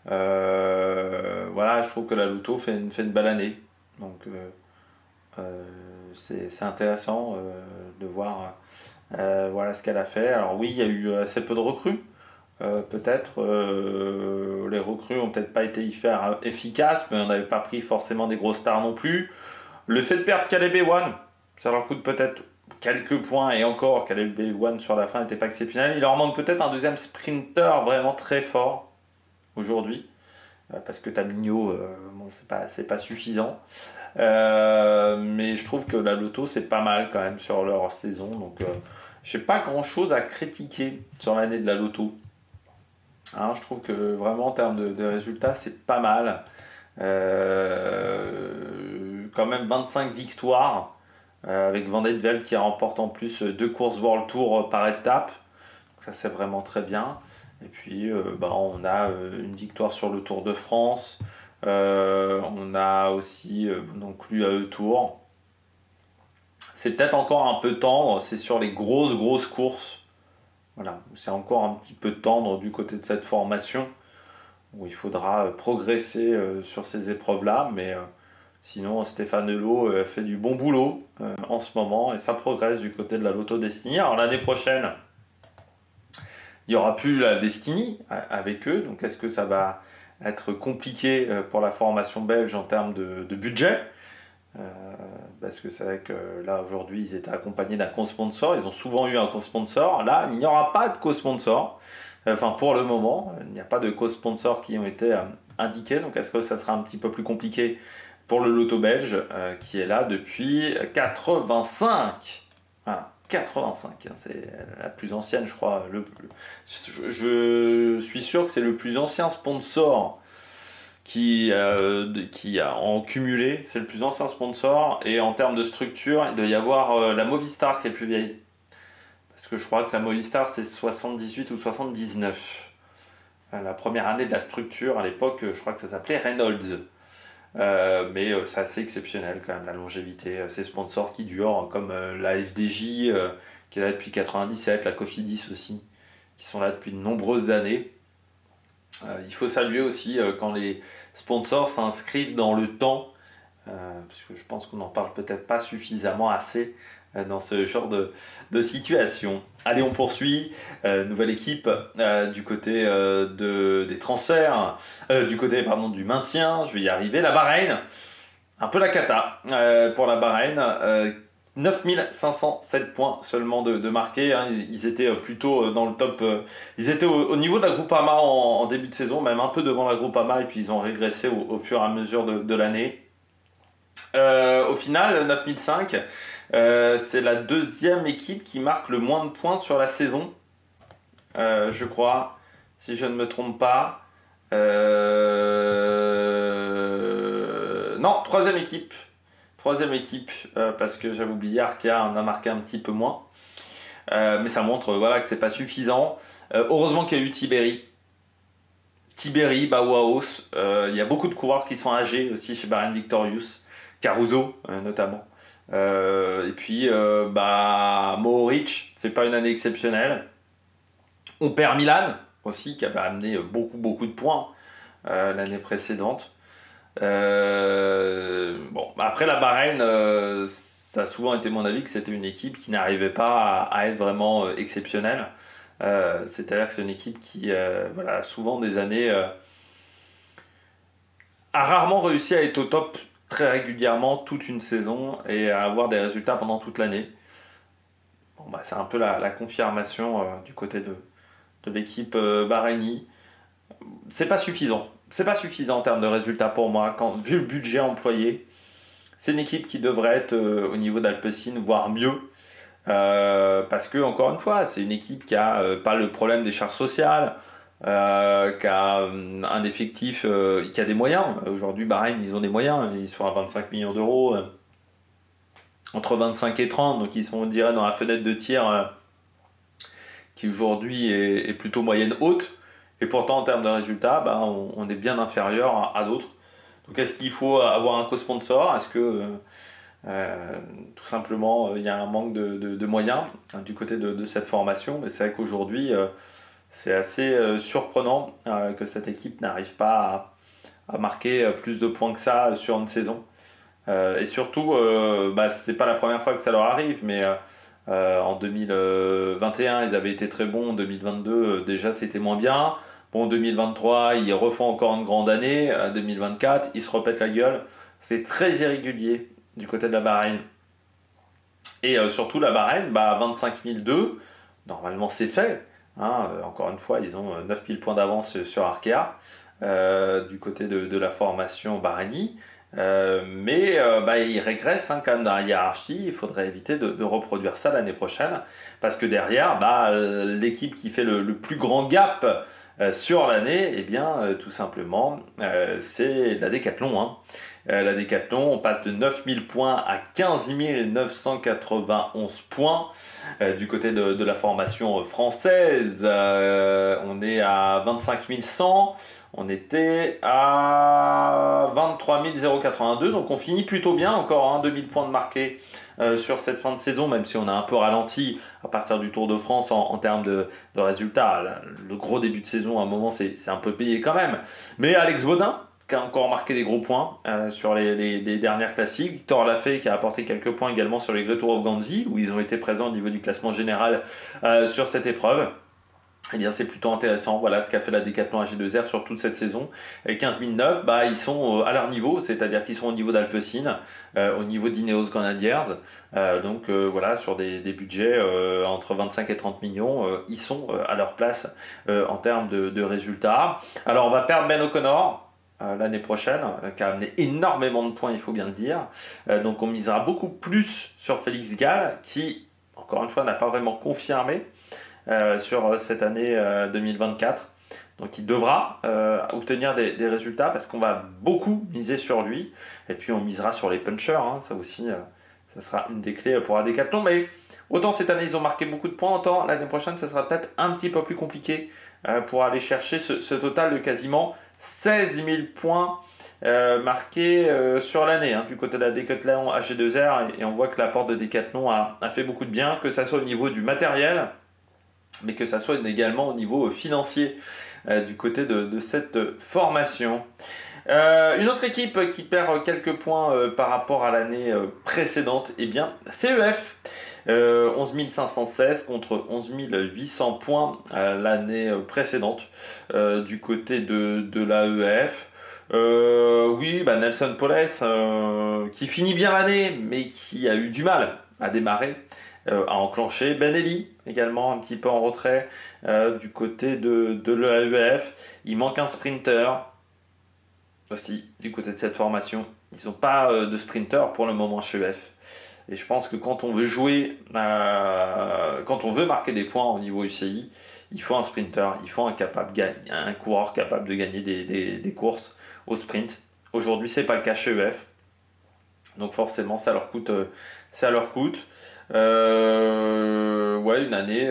Voilà, je trouve que la Loto fait une belle année. Donc, c'est intéressant de voir voilà ce qu'elle a fait. Alors, oui, il y a eu assez peu de recrues. Peut-être les recrues ont peut-être pas été hyper efficaces, mais on n'avait pas pris forcément des grosses stars non plus. Le fait de perdre Caleb Ewan, ça leur coûte peut-être quelques points, et encore, Caleb Ewan sur la fin n'était pas exceptionnel. Il leur manque peut-être un deuxième sprinter vraiment très fort aujourd'hui, parce que Tamigno, bon, c'est pas suffisant. Mais je trouve que la Loto, c'est pas mal quand même sur leur saison, donc j'ai pas grand-chose à critiquer sur l'année de la Loto. Hein, je trouve que vraiment en termes de résultats, c'est pas mal. Quand même 25 victoires avec Van Velde qui remporte en plus deux courses World Tour par étape. Donc ça c'est vraiment très bien. Et puis on a une victoire sur le Tour de France. On a aussi donc l'UAE Tour. C'est peut-être encore un peu tendre, c'est sur les grosses courses. Voilà, c'est encore un petit peu tendre du côté de cette formation où il faudra progresser sur ces épreuves-là, mais sinon Stéphane Hello fait du bon boulot en ce moment et ça progresse du côté de la Lotto Destiny. Alors l'année prochaine, il n'y aura plus la Destiny avec eux, donc est-ce que ça va être compliqué pour la formation belge en termes de budget? Euh, Parce que c'est vrai que là aujourd'hui ils étaient accompagnés d'un co-sponsor, ils ont souvent eu un co-sponsor, là il n'y aura pas de co-sponsor, enfin pour le moment il n'y a pas de co-sponsors qui ont été indiqués, donc est-ce que ça sera un petit peu plus compliqué pour le loto belge qui est là depuis 85, voilà, 85 hein, c'est la plus ancienne je crois, je suis sûr que c'est le plus ancien sponsor qui a en cumulé, c'est le plus ancien sponsor, et en termes de structure, il doit y avoir la Movistar qui est le plus vieille. Parce que je crois que la Movistar c'est 78 ou 79. La première année de la structure, à l'époque, je crois que ça s'appelait Reynolds. C'est assez exceptionnel quand même la longévité. Ces sponsors qui durent, comme la FDJ qui est là depuis 97, la Cofidis aussi, qui sont là depuis de nombreuses années. Il faut saluer aussi quand les sponsors s'inscrivent dans le temps, parce que je pense qu'on n'en parle peut-être pas suffisamment assez dans ce genre de situation. Allez, on poursuit. Nouvelle équipe du côté des transferts, du côté pardon, du maintien, je vais y arriver. La Bahreïn, un peu la cata pour la Bahreïn. 9507 points seulement de marqués, hein. Ils étaient plutôt dans le top. Ils étaient au niveau de la Groupama en début de saison, même un peu devant la Groupama, et puis ils ont régressé au fur et à mesure de l'année. Au final, 9005, c'est la deuxième équipe qui marque le moins de points sur la saison, je crois, si je ne me trompe pas. Non, troisième équipe. Troisième équipe, parce que j'avais oublié, Arkea en a marqué un petit peu moins. Mais ça montre voilà, que c'est pas suffisant. Heureusement qu'il y a eu Tiberi, Bauhaus. Il y a beaucoup de coureurs qui sont âgés aussi chez Bahrain Victorious. Caruso notamment. Et puis Mohoric, c'est pas une année exceptionnelle. On perd Milan aussi, qui avait amené beaucoup de points l'année précédente. Après la Bahreïn, ça a souvent été mon avis que c'était une équipe qui n'arrivait pas à être vraiment exceptionnelle. C'est-à-dire que c'est une équipe qui, voilà, souvent des années, a rarement réussi à être au top très régulièrement toute une saison et à avoir des résultats pendant toute l'année. C'est un peu la confirmation du côté de l'équipe bahreïnie. C'est pas suffisant. C'est pas suffisant en termes de résultats pour moi. Vu le budget employé, c'est une équipe qui devrait être au niveau d'Alpecin, voire mieux. Parce que, encore une fois, c'est une équipe qui a pas le problème des charges sociales, qui a un effectif, qui a des moyens. Aujourd'hui, Bahreïn, ils ont des moyens, ils sont à 25 millions d'euros, entre 25 et 30, donc ils sont, on dirait, dans la fenêtre de tir qui aujourd'hui est plutôt moyenne haute. Et pourtant, en termes de résultats, bah, on est bien inférieur à d'autres. Donc, est-ce qu'il faut avoir un co-sponsor? Est-ce que tout simplement il y a un manque de moyens du côté de cette formation? Mais c'est vrai qu'aujourd'hui, c'est assez surprenant que cette équipe n'arrive pas à marquer plus de points que ça sur une saison. Et surtout, bah, c'est pas la première fois que ça leur arrive, mais en 2021, ils avaient été très bons. En 2022, déjà, c'était moins bien. Bon, 2023, ils refont encore une grande année. 2024, ils se repètent la gueule. C'est très irrégulier du côté de la Bahreïn. Et surtout, la Bahreïn, bah, 25 002, normalement, c'est fait. Hein. Encore une fois, ils ont 9 000 points d'avance sur Arkea du côté de la formation bahreïnie. Mais bah, il régresse quand même dans la hiérarchie. Il faudrait éviter de reproduire ça l'année prochaine parce que derrière, bah, l'équipe qui fait le plus grand gap sur l'année, eh bien, tout simplement, c'est la Décathlon. Hein. La Décathlon, on passe de 9000 points à 15 991 points du côté de la formation française. On est à 25 100. On était à 23 082, donc on finit plutôt bien, encore 2000 points de marqués sur cette fin de saison, même si on a un peu ralenti à partir du Tour de France en termes de résultats. Le gros début de saison, à un moment, c'est un peu payé quand même. Mais Alex Baudin, qui a encore marqué des gros points sur les dernières classiques. Victor Lafay qui a apporté quelques points également sur les Great Tour of Ghanzi, où ils ont été présents au niveau du classement général sur cette épreuve. Eh bien, c'est plutôt intéressant, voilà ce qu'a fait la Décathlon AG2R sur toute cette saison. Et 15 009, bah, ils sont à leur niveau, c'est-à-dire qu'ils sont au niveau d'Alpecin, au niveau d'Ineos Grenadiers. Donc voilà, sur des budgets entre 25 et 30 millions, ils sont à leur place en termes de résultats. Alors, on va perdre Ben O'Connor l'année prochaine, qui a amené énormément de points, il faut bien le dire. Donc, on misera beaucoup plus sur Félix Gall, qui, encore une fois, n'a pas vraiment confirmé sur cette année 2024. Donc il devra obtenir des résultats parce qu'on va beaucoup miser sur lui. Et puis on misera sur les punchers. Hein. Ça aussi, ça sera une des clés pour la Décathlon. Mais autant cette année ils ont marqué beaucoup de points, autant l'année prochaine ça sera peut-être un petit peu plus compliqué pour aller chercher ce total de quasiment 16 000 points marqués sur l'année du côté de la Décathlon AG2R. Et on voit que l'apport de Décathlon a fait beaucoup de bien, que ça soit au niveau du matériel, mais que ça soit également au niveau financier du côté de cette formation. Une autre équipe qui perd quelques points par rapport à l'année précédente, eh bien, CEF. 11 516 contre 11 800 points l'année précédente du côté de l'AEF. Oui, bah Nelson Poles qui finit bien l'année, mais qui a eu du mal à démarrer. À enclencher. Ben Eli également un petit peu en retrait du côté de l'AEF. Il manque un sprinter aussi du côté de cette formation. Ils n'ont pas de sprinter pour le moment chez EF. Et je pense que quand on veut jouer, quand on veut marquer des points au niveau UCI, il faut un sprinter, il faut un coureur capable de gagner des courses au sprint. Aujourd'hui, c'est pas le cas chez EF. Donc forcément, ça leur coûte. Ouais, une année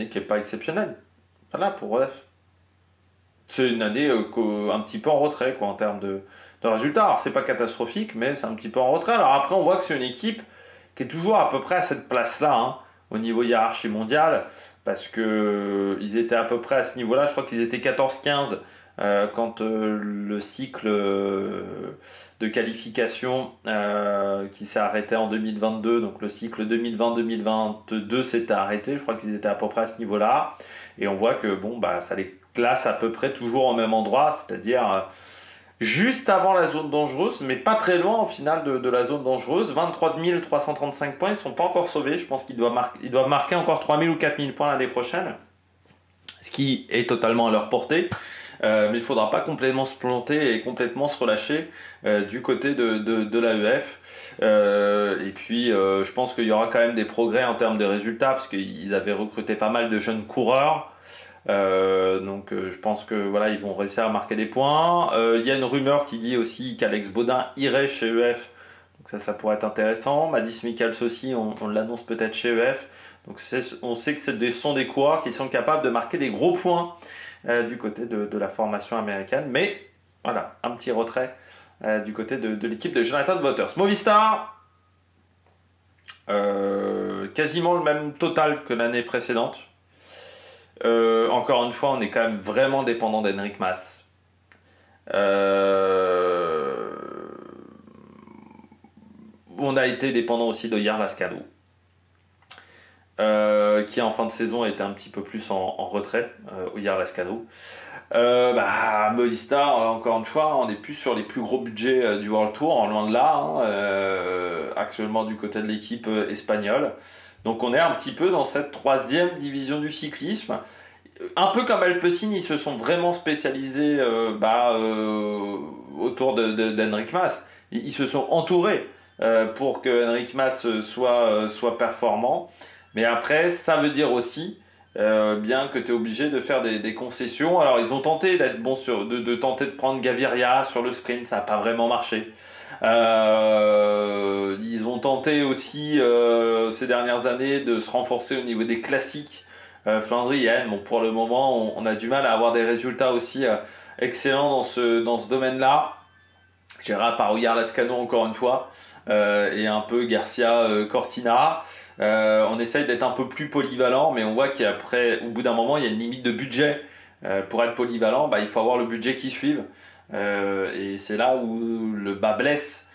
qui n'est pas exceptionnelle. Voilà, pour EF. C'est une année un petit peu en retrait, quoi, en termes de résultats. Alors, c'est pas catastrophique, mais c'est un petit peu en retrait. Alors après, on voit que c'est une équipe qui est toujours à peu près à cette place-là, au niveau hiérarchie mondiale, parce que ils étaient à peu près à ce niveau-là. Je crois qu'ils étaient 14-15 quand le cycle de qualification qui s'est arrêté en 2022, donc le cycle 2020-2022 s'était arrêté, je crois qu'ils étaient à peu près à ce niveau-là, et on voit que bon, bah, ça les classe à peu près toujours au même endroit, c'est-à-dire juste avant la zone dangereuse, mais pas très loin au final de la zone dangereuse. 23 335 points, ils ne sont pas encore sauvés, je pense qu'ils doivent marquer encore 3 000 ou 4 000 points l'année prochaine, ce qui est totalement à leur portée. mais il ne faudra pas complètement se planter et complètement se relâcher du côté de l'AEF. Et puis, je pense qu'il y aura quand même des progrès en termes de résultats, parce qu'ils avaient recruté pas mal de jeunes coureurs. Donc je pense que voilà, ils vont réussir à marquer des points. Il y a une rumeur qui dit aussi qu'Alex Baudin irait chez EF. Donc ça pourrait être intéressant. Madis Michels aussi, on l'annonce peut-être chez EF. Donc on sait que ce sont des coureurs qui sont capables de marquer des gros points du côté de la formation américaine. Mais voilà, un petit retrait du côté de l'équipe de Jonathan Vaughters. Movistar, quasiment le même total que l'année précédente. Encore une fois, on est quand même vraiment dépendant d'Enric Mas. On a été dépendant aussi de Yair Lascano, qui en fin de saison était un petit peu plus en retrait, Yair Lascano. Movistar, encore une fois, on n'est plus sur les plus gros budgets du World Tour, loin de là, actuellement du côté de l'équipe espagnole. Donc on est un petit peu dans cette 3e division du cyclisme. Un peu comme Alpecin, ils se sont vraiment spécialisés autour d'Enric Mas. Ils se sont entourés pour que Enric Mas soit performant. Mais après, ça veut dire aussi bien que tu es obligé de faire des concessions. Alors ils ont tenté d'être bons de tenter de prendre Gaviria sur le sprint, ça n'a pas vraiment marché. Ils ont tenté aussi ces dernières années de se renforcer au niveau des classiques flandriennes. Bon, pour le moment, on a du mal à avoir des résultats aussi excellents dans ce domaine-là. Gérard par Yair Lascano encore une fois, et un peu Garcia Cortina. On essaye d'être un peu plus polyvalent, mais on voit qu'au bout d'un moment, il y a une limite de budget. Pour être polyvalent, il faut avoir le budget qui suive. Et c'est là où le bas blesse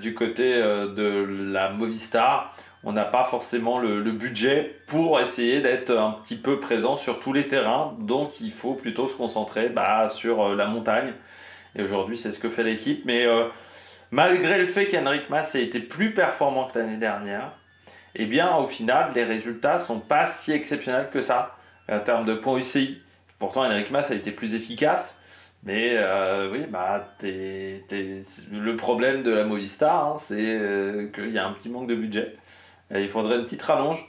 du côté de la Movistar. On n'a pas forcément le budget pour essayer d'être un petit peu présent sur tous les terrains. Donc il faut plutôt se concentrer sur la montagne. Et aujourd'hui, c'est ce que fait l'équipe. Mais malgré le fait qu'Enric Mas ait été plus performant que l'année dernière, eh bien, au final, les résultats ne sont pas si exceptionnels que ça en termes de points UCI. Pourtant, Enric Mas a été plus efficace. Mais oui, le problème de la Movistar, c'est qu'il y a un petit manque de budget. Et il faudrait une petite rallonge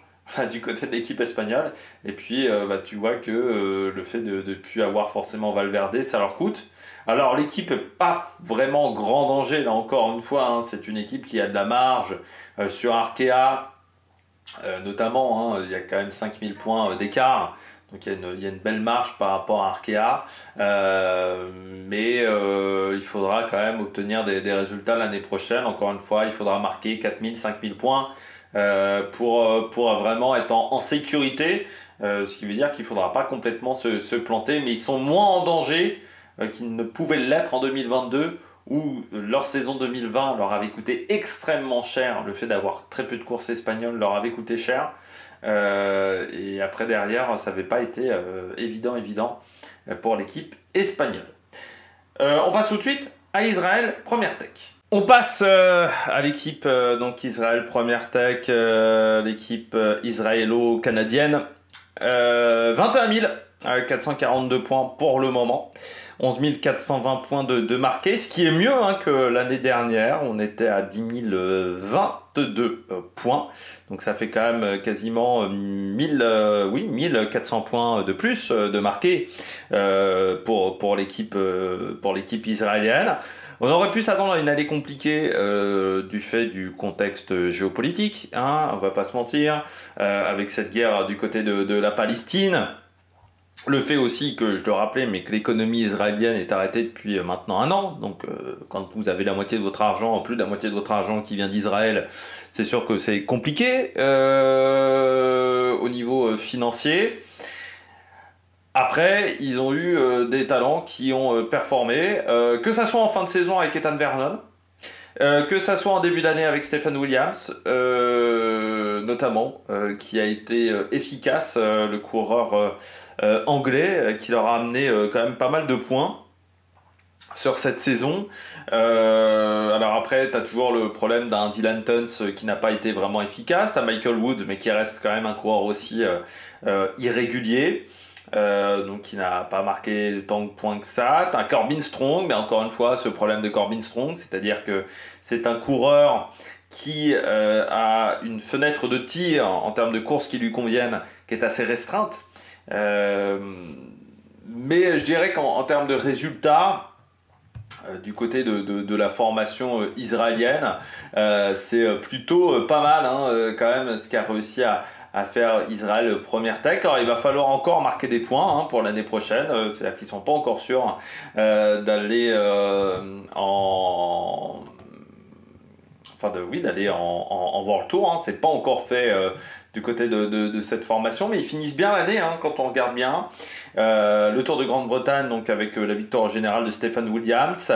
du côté de l'équipe espagnole. Et puis, tu vois que le fait de ne plus avoir forcément Valverde, ça leur coûte. Alors, l'équipe n'est pas vraiment en grand danger, là encore une fois. C'est une équipe qui a de la marge sur Arkea. Notamment, il y a quand même 5000 points d'écart. Donc il y a une belle marge par rapport à Arkea, mais il faudra quand même obtenir des résultats l'année prochaine. Encore une fois, il faudra marquer 4000, 5000 points pour vraiment être en sécurité, ce qui veut dire qu'il ne faudra pas complètement se planter, mais ils sont moins en danger qu'ils ne pouvaient l'être en 2022, où leur saison 2020 leur avait coûté extrêmement cher. Le fait d'avoir très peu de courses espagnoles leur avait coûté cher. Et après derrière ça n'avait pas été évident pour l'équipe espagnole. On passe tout de suite à Israël Première Tech. On passe à l'équipe donc Israël Première Tech, l'équipe israélo-canadienne. 21 442 points pour le moment. 11 420 points de marqués, ce qui est mieux que l'année dernière. On était à 10 022 points. Donc ça fait quand même quasiment 1400 points de plus de marqués pour l'équipe israélienne. On aurait pu s'attendre à une année compliquée du fait du contexte géopolitique, on va pas se mentir, avec cette guerre du côté de la Palestine. Le fait aussi que, je le rappelais, mais que l'économie israélienne est arrêtée depuis maintenant 1 an. Donc quand vous avez la moitié de votre argent, plus de la moitié de votre argent qui vient d'Israël, c'est sûr que c'est compliqué au niveau financier. Après, ils ont eu des talents qui ont performé, que ça soit en fin de saison avec Ethan Vernon, que ça soit en début d'année avec Stephen Williams, notamment, qui a été efficace, le coureur anglais, qui leur a amené quand même pas mal de points sur cette saison. Alors après, tu as toujours le problème d'un Dylan Tuns qui n'a pas été vraiment efficace. Tu as Michael Woods, mais qui reste quand même un coureur aussi irrégulier. donc qui n'a pas marqué tant de points que ça. T'as un Corbin Strong, mais encore une fois, ce problème de Corbin Strong, c'est-à-dire que c'est un coureur qui a une fenêtre de tir en termes de courses qui lui conviennent, qui est assez restreinte. Mais je dirais qu'en termes de résultats, du côté de la formation israélienne, c'est plutôt pas mal quand même ce qu'a réussi à faire Israël première tech. Alors il va falloir encore marquer des points pour l'année prochaine, c'est-à-dire qu'ils ne sont pas encore sûrs d'aller d'aller en World Tour, c'est pas encore fait du côté de cette formation, mais ils finissent bien l'année quand on regarde bien. Le Tour de Grande-Bretagne, donc avec la victoire générale de Stephen Williams,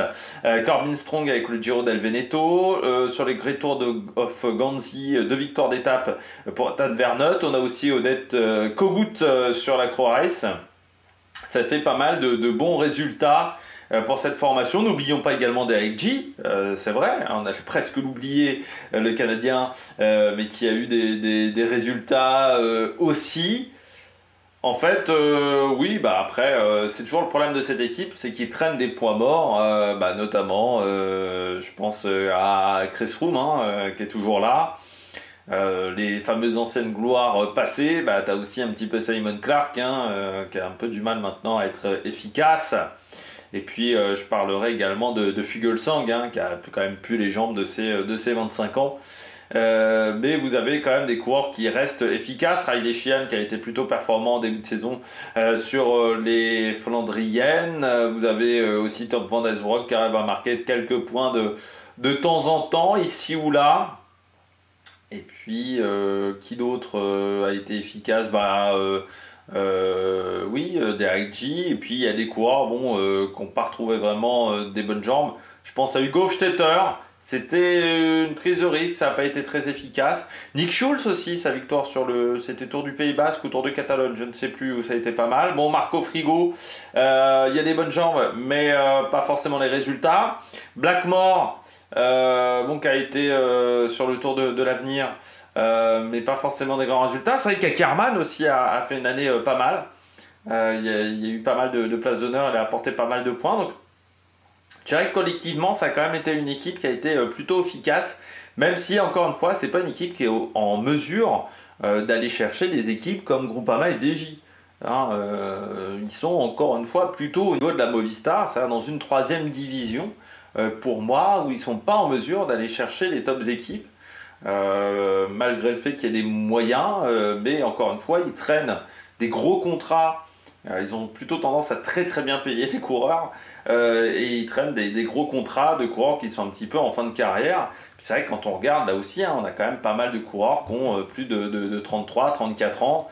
Corbin Strong avec le Giro del Veneto, sur les Great Tours of Ganzi, 2 victoires d'étape pour Tad Vernoot. On a aussi Odette Kogut sur la Croix Race. Ça fait pas mal de bons résultats pour cette formation. N'oublions pas également Derek G, c'est vrai, on a presque oublié le Canadien, mais qui a eu des résultats aussi. En fait, oui, après, c'est toujours le problème de cette équipe, c'est qu'ils traînent des points morts, notamment, je pense à Chris Froome, qui est toujours là. Les fameuses anciennes gloires passées, tu as aussi un petit peu Simon Clark, qui a un peu du mal maintenant à être efficace. Et puis je parlerai également de Fuglsang, qui a quand même plus les jambes de ses 25 ans. Mais vous avez quand même des coureurs qui restent efficaces. Riley Sheehan qui a été plutôt performant en début de saison sur les Flandriennes. Vous avez aussi Top Van Esbroek qui arrive à marquer quelques points de temps en temps, ici ou là. Et puis, qui d'autre a été efficace Derek G. Et puis, il y a des coureurs qui n'ont pas retrouvé vraiment des bonnes jambes. Je pense à Hugo Stetter. C'était une prise de risque, ça n'a pas été très efficace. Nick Schulz aussi, sa victoire c'était Tour du Pays Basque ou Tour de Catalogne, je ne sais plus où ça a été pas mal. Bon, Marco Frigo, il y a des bonnes jambes, mais pas forcément les résultats. Blackmore, qui a été sur le Tour de l'Avenir, mais pas forcément des grands résultats. C'est vrai qu'Ackermann aussi a fait une année pas mal. Il y a eu pas mal de places d'honneur, elle a apporté pas mal de points. Donc, je dirais que collectivement, ça a quand même été une équipe qui a été plutôt efficace, même si, encore une fois, c'est pas une équipe qui est en mesure d'aller chercher des équipes comme Groupama et DJ. Ils sont, encore une fois, plutôt au niveau de la Movistar, c'est-à-dire dans une 3e division, pour moi, où ils sont pas en mesure d'aller chercher les tops équipes, malgré le fait qu'il y ait des moyens, mais encore une fois, ils traînent des gros contrats. Ils ont plutôt tendance à très très bien payer les coureurs et ils traînent des gros contrats de coureurs qui sont un petit peu en fin de carrière. C'est vrai que quand on regarde là aussi, on a quand même pas mal de coureurs qui ont plus de 33, 34 ans.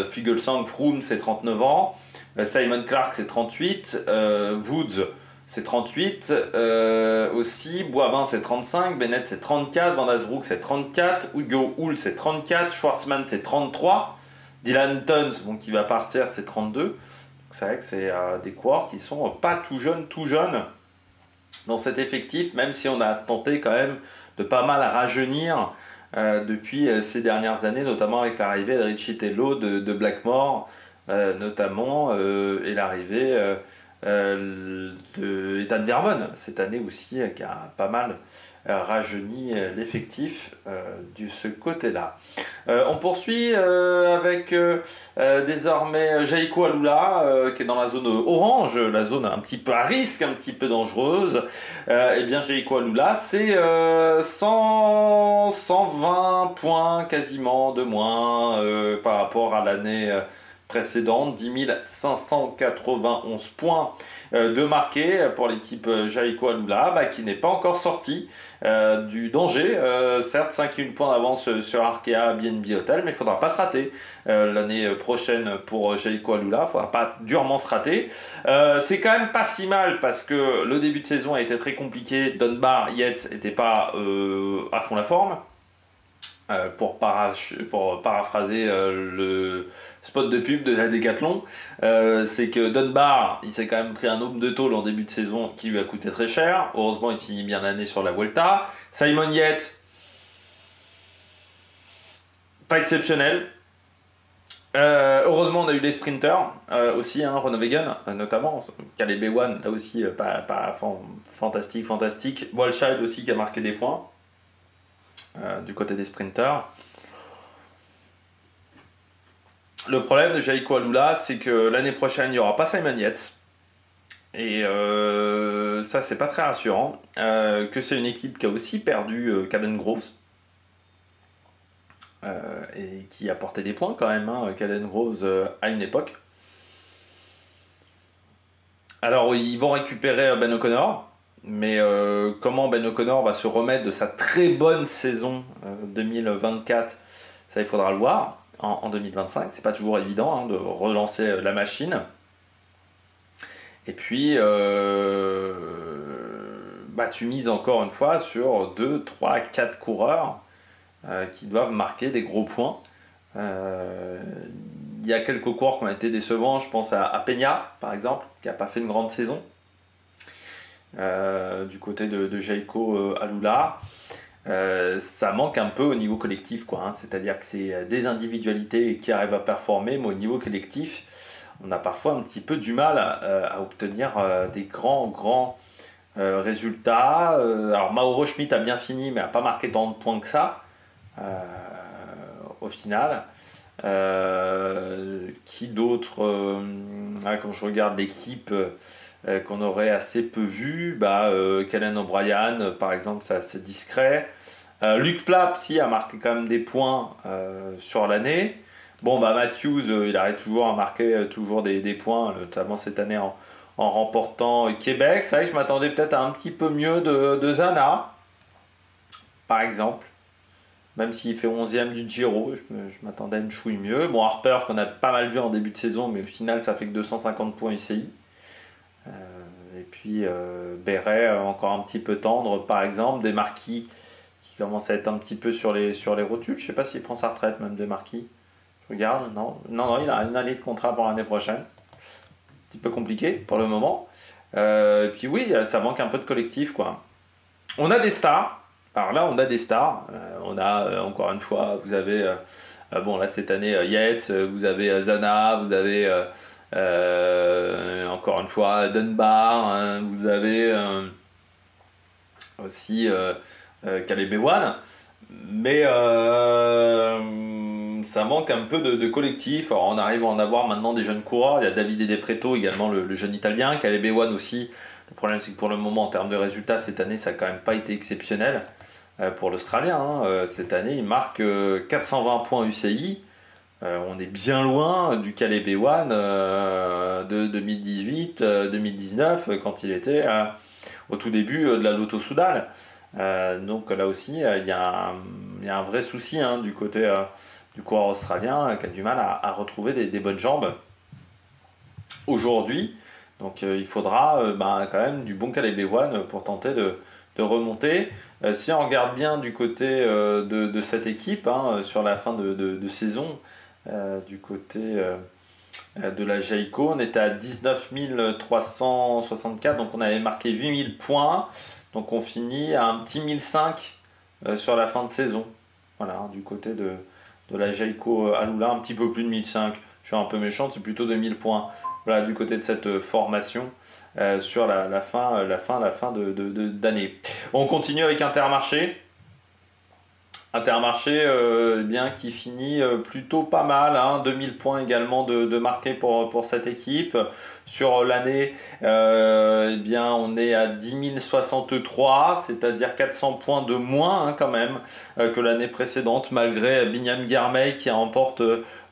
Fuglsang, Froome c'est 39 ans, Simon Clark c'est 38, Woods c'est 38 aussi, Boivin c'est 35, Bennett c'est 34, Van Asbroek c'est 34, Hugo Hull c'est 34, Schwartzman c'est 33, Dylan Teuns, qui va partir, c'est 32. C'est vrai que c'est des coureurs qui sont pas tout jeunes dans cet effectif, même si on a tenté quand même de pas mal rajeunir depuis ces dernières années, notamment avec l'arrivée de Richie Tello de Blackmore, notamment, et l'arrivée de Ethan Vermon, cette année aussi, qui a pas mal rajeuni l'effectif de ce côté-là. On poursuit avec désormais Jaiko Alula qui est dans la zone orange, la zone un petit peu à risque, un petit peu dangereuse. Bien Jaiko Alula, c'est 120 points quasiment de moins par rapport à l'année précédente, 10 591 points de marqués pour l'équipe Jaiko Alula, qui n'est pas encore sortie du danger. Certes, 51 points d'avance sur Arkea BNB Hotel, mais il ne faudra pas se rater l'année prochaine pour Jaiko Alula. Il ne faudra pas durement se rater. C'est quand même pas si mal parce que le début de saison a été très compliqué. Dunbar, Yates n'était pas à fond la forme. Pour paraphraser le spot de pub de la Decathlon, c'est que Dunbar, il s'est quand même pris un nombre de tôle en début de saison qui lui a coûté très cher. Heureusement, il finit bien l'année sur la Vuelta. Simon Yates, pas exceptionnel. Heureusement, on a eu des sprinters aussi, hein, Groenewegen notamment. Caleb Ewan, là aussi, fantastique. Walshide aussi qui a marqué des points du côté des sprinters. Le problème de Jaiko Alula, c'est que l'année prochaine, il n'y aura pas Simon Yates. Et ça, c'est pas très rassurant. Que c'est une équipe qui a aussi perdu Caden Groves. Et qui apportait des points quand même, hein, Caden Groves à une époque. Alors, ils vont récupérer Ben O'Connor. Mais comment Ben O'Connor va se remettre de sa très bonne saison 2024, ça, il faudra le voir. En 2025, c'est pas toujours évident hein, de relancer la machine. Et puis, tu mises encore une fois sur 2, 3, 4 coureurs qui doivent marquer des gros points. Il y a quelques coureurs qui ont été décevants, je pense à Peña par exemple, qui n'a pas fait une grande saison. Du côté de Jaiko Alula. Ça manque un peu au niveau collectif, quoi, hein. C'est-à-dire que c'est des individualités qui arrivent à performer, mais au niveau collectif, on a parfois un petit peu du mal à obtenir des grands résultats. Alors Mauro Schmidt a bien fini, mais n'a pas marqué tant de points que ça au final. Qui d'autre quand je regarde l'équipe qu'on aurait assez peu vu, Callan O'Brien par exemple, c'est assez discret. Luc Plapp a marqué quand même des points sur l'année. Matthews il arrive toujours à marquer toujours des points, notamment cette année en remportant Québec. C'est vrai que je m'attendais peut-être à un petit peu mieux de Zana par exemple, même s'il fait 11e du Giro, je m'attendais à une chouille mieux. Harper qu'on a pas mal vu en début de saison, mais au final ça fait que 250 points UCI. Et puis Beret encore un petit peu tendre par exemple, des Marquis qui commence à être un petit peu sur les rotules. Je sais pas s'il prend sa retraite même des Marquis. Je regarde, non, il a une année de contrat pour l'année prochaine. Un petit peu compliqué pour le moment. Et puis oui, ça manque un peu de collectif, quoi. On a des stars. Alors là, on a des stars. On a encore une fois, vous avez là cette année Yates, vous avez Zana, vous avez encore une fois Dunbar, hein, vous avez aussi Caleb Ewan, mais ça manque un peu de collectif. Alors on arrive à en avoir maintenant des jeunes coureurs. Il y a Davide De Preto également, le jeune italien, Caleb Ewan aussi. Le problème c'est que pour le moment en termes de résultats cette année ça n'a quand même pas été exceptionnel pour l'Australien, hein. Cette année il marque 420 points UCI. On est bien loin du Caleb Ewan de 2018-2019 quand il était au tout début de la Lotto Soudal. Donc là aussi il y a un vrai souci hein, du côté du coureur australien qui a du mal à retrouver des bonnes jambes aujourd'hui. Donc il faudra quand même du bon Caleb Ewan pour tenter de remonter. Si on regarde bien du côté de cette équipe hein, sur la fin de saison, du côté de la Jaiko, on était à 19 364, donc on avait marqué 8000 points, donc on finit à un petit 1005 sur la fin de saison. Voilà, hein, du côté de la Jaiko Alula, un petit peu plus de 1005. Je suis un peu méchant, c'est plutôt 2000 points. Voilà, du côté de cette formation sur la fin d'année. On continue avec Intermarché. Intermarché qui finit plutôt pas mal, hein, 2000 points également de marqués pour cette équipe. Sur l'année, on est à 10 063, c'est-à-dire 400 points de moins hein, quand même que l'année précédente, malgré Binyam Girmay qui remporte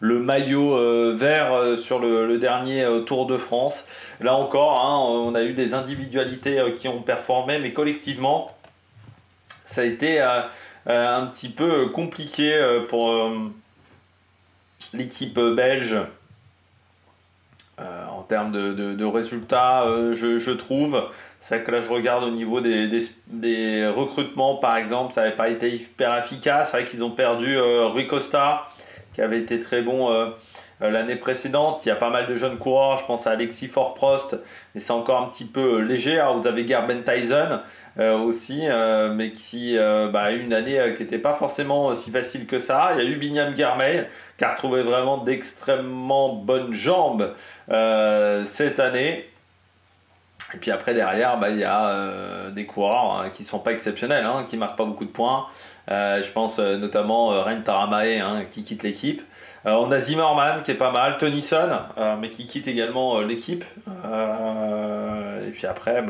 le maillot vert sur le dernier Tour de France. Là encore, hein, on a eu des individualités qui ont performé, mais collectivement, ça a été un petit peu compliqué pour l'équipe belge en termes de résultats, je trouve. C'est vrai que là je regarde au niveau des recrutements par exemple, ça n'avait pas été hyper efficace. C'est vrai qu'ils ont perdu Rui Costa qui avait été très bon l'année précédente. Il y a pas mal de jeunes coureurs, je pense à Alexis Forprost, mais c'est encore un petit peu léger. Alors vous avez Gerben Tyson aussi, mais qui a eu une année qui n'était pas forcément si facile que ça. Il y a eu Binyam Girmay qui a retrouvé vraiment d'extrêmement bonnes jambes cette année. Et puis après, derrière, il y a des coureurs qui ne sont pas exceptionnels, qui ne marquent pas beaucoup de points. Je pense notamment Rein Taramae qui quitte l'équipe. On a Zimmerman qui est pas mal, Tennyson, mais qui quitte également l'équipe. Et puis après,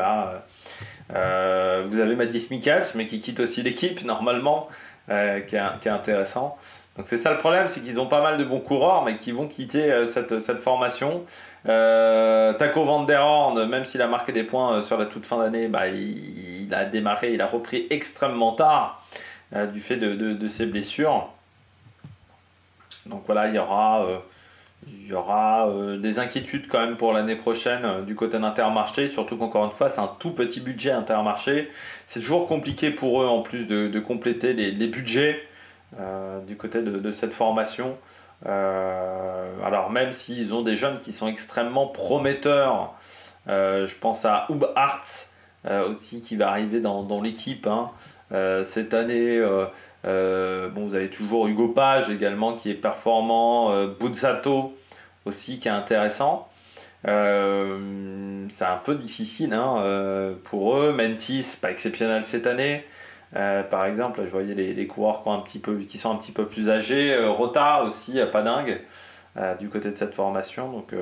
vous avez Maddis Michaels, mais qui quitte aussi l'équipe normalement, qui est intéressant. Donc c'est ça le problème, c'est qu'ils ont pas mal de bons coureurs, mais qui vont quitter cette formation. Taco van der Horn, même s'il a marqué des points sur la toute fin d'année, il a démarré, il a repris extrêmement tard du fait de ses blessures. Donc voilà, il y aura des inquiétudes quand même pour l'année prochaine du côté d'Intermarché, surtout qu'encore une fois, c'est un tout petit budget Intermarché. C'est toujours compliqué pour eux en plus de compléter les budgets du côté de cette formation. Alors même s'ils ont des jeunes qui sont extrêmement prometteurs, je pense à Hub Hartz aussi qui va arriver dans l'équipe cette année. Vous avez toujours Hugo Page également qui est performant, Buzzato aussi qui est intéressant. C'est un peu difficile pour eux. Mentis, pas exceptionnel cette année. Par exemple, je voyais les coureurs qui sont un petit peu plus âgés. Rota aussi, pas dingue du côté de cette formation. Donc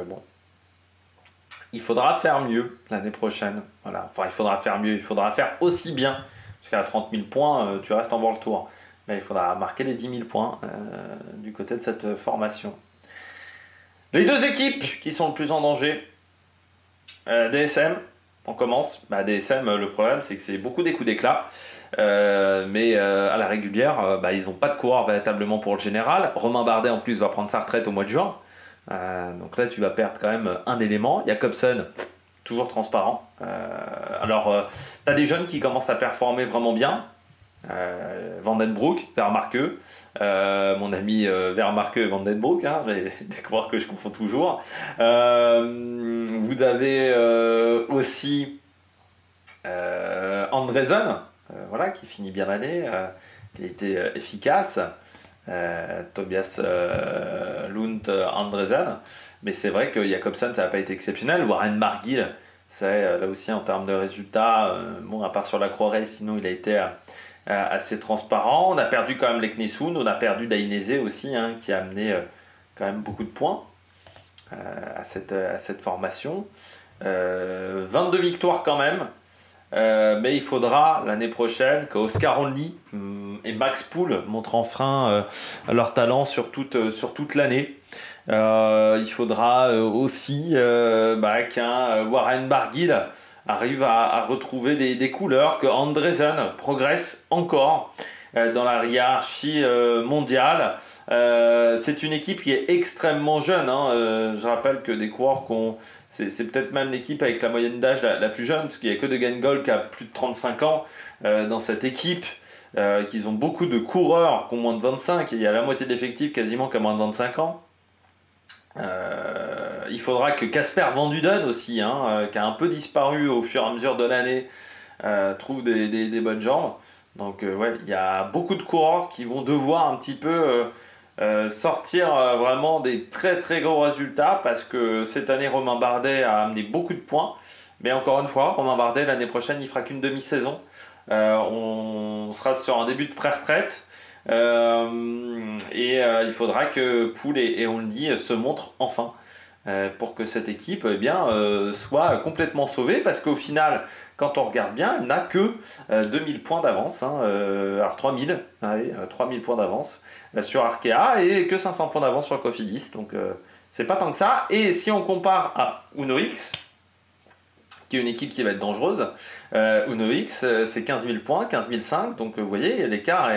il faudra faire mieux l'année prochaine. Voilà. Enfin, il faudra faire mieux, il faudra faire aussi bien. Parce qu'à 30 000 points, tu restes en World Tour. Mais il faudra marquer les 10 000 points du côté de cette formation. Les deux équipes qui sont le plus en danger. DSM, on commence. DSM, le problème, c'est que c'est beaucoup des coups d'éclat. Mais à la régulière, ils n'ont pas de coureur véritablement pour le général. Romain Bardet, en plus, va prendre sa retraite au mois de juin. Donc là, tu vas perdre quand même un élément. Jacobsen, toujours transparent. Tu as des jeunes qui commencent à performer vraiment bien. Vandenbroek, Vermarke, mon ami Vermarke et Vandenbroek, les coureurs que je confonds toujours. Vous avez aussi Andresen, qui finit bien l'année, qui a été efficace. Tobias Lund Andresen, mais c'est vrai que Jacobsen ça n'a pas été exceptionnel. Warren Barguil, c'est là aussi en termes de résultats, à part sur la Croix-Ray, sinon il a été assez transparent. On a perdu quand même Leknesund, on a perdu Dainese aussi, qui a amené quand même beaucoup de points à cette formation. 22 victoires quand même, mais il faudra l'année prochaine que Oscar Only et Max Poole montrent enfin leur talent sur toute l'année. Il faudra aussi qu'un Warren Barguil arrive à retrouver des couleurs, que Andresen progresse encore dans la hiérarchie mondiale. C'est une équipe qui est extrêmement jeune. Je rappelle que des coureurs c'est peut-être même l'équipe avec la moyenne d'âge la plus jeune, parce qu'il n'y a que De Gengol qui a plus de 35 ans dans cette équipe. Qu'ils ont beaucoup de coureurs qui ont moins de 25, et il y a la moitié de l'effectif quasiment qui a moins de 25 ans. Il faudra que Casper Van Duden aussi, qui a un peu disparu au fur et à mesure de l'année, trouve des bonnes jambes. Donc il y a beaucoup de coureurs qui vont devoir un petit peu sortir vraiment des très très gros résultats, parce que cette année Romain Bardet a amené beaucoup de points, mais encore une fois Romain Bardet l'année prochaine il fera qu'une demi-saison. On sera sur un début de pré-retraite. Il faudra que Poole et Only se montrent enfin pour que cette équipe soit complètement sauvée, parce qu'au final, quand on regarde bien, elle n'a que 2000 points d'avance, alors 3000 points d'avance sur Arkea, et que 500 points d'avance sur Cofidis, donc c'est pas tant que ça. Et si on compare à Uno X, qui est une équipe qui va être dangereuse, Uno X c'est 15 000 points, 15 500, donc vous voyez l'écart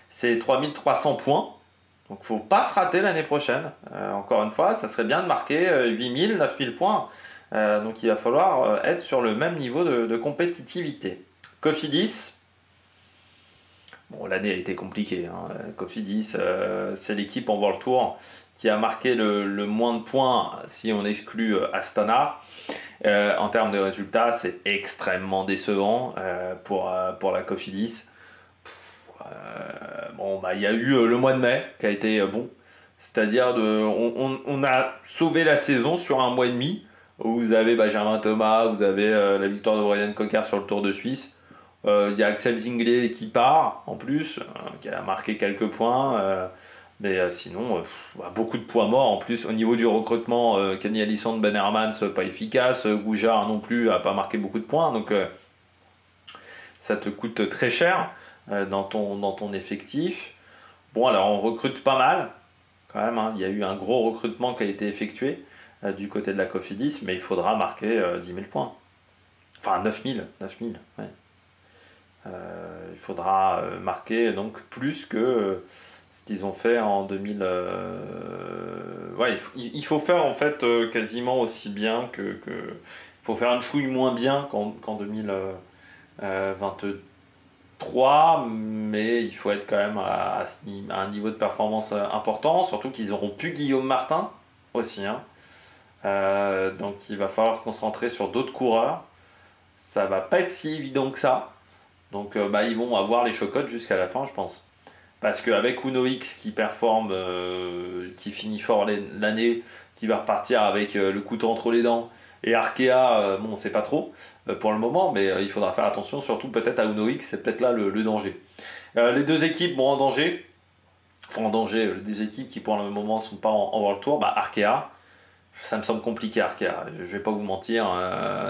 c'est 3300 points. Donc il ne faut pas se rater l'année prochaine. Encore une fois, ça serait bien de marquer 8000, 9000 points. Donc il va falloir être sur le même niveau de compétitivité. Cofidis, Bon, l'année a été compliquée, hein. Cofidis, c'est l'équipe en World Tour qui a marqué le moins de points si on exclut Astana. En termes de résultats, c'est extrêmement décevant pour la Cofidis. Bon, bah, il y a eu le mois de mai qui a été bon. C'est-à-dire, on a sauvé la saison sur un mois et demi où vous avez Benjamin Thomas, vous avez la victoire de Brian Coquard sur le Tour de Suisse. Il y a Axel Zinglet qui part en plus, qui a marqué quelques points. Mais sinon, beaucoup de points morts en plus. Au niveau du recrutement, Kenny Alisson, Ben Hermans, pas efficace. Goujard non plus, a pas marqué beaucoup de points. Donc ça te coûte très cher dans ton effectif. Bon, alors on recrute pas mal quand même, hein. Il y a eu un gros recrutement qui a été effectué du côté de la Cofidis, mais il faudra marquer 10 000 points. Enfin 9 000, ouais. Il faudra marquer donc plus que ce qu'ils ont fait en 2000. Ouais, il faut faire en fait quasiment aussi bien que. Il faut faire une chouille moins bien qu'en 2023, mais il faut être quand même à un niveau de performance important, surtout qu'ils auront plus Guillaume Martin aussi, hein. Donc il va falloir se concentrer sur d'autres coureurs. Ça va pas être si évident que ça. Donc ils vont avoir les chocottes jusqu'à la fin, je pense. Parce qu'avec Uno X qui performe, qui finit fort l'année, qui va repartir avec le couteau entre les dents, et Arkea, bon, on sait pas trop pour le moment, mais il faudra faire attention, surtout peut-être à Uno X, c'est peut-être là le danger. Les deux équipes en danger, des équipes qui pour le moment sont pas en World Tour, Arkea, ça me semble compliqué Arkea, je vais pas vous mentir,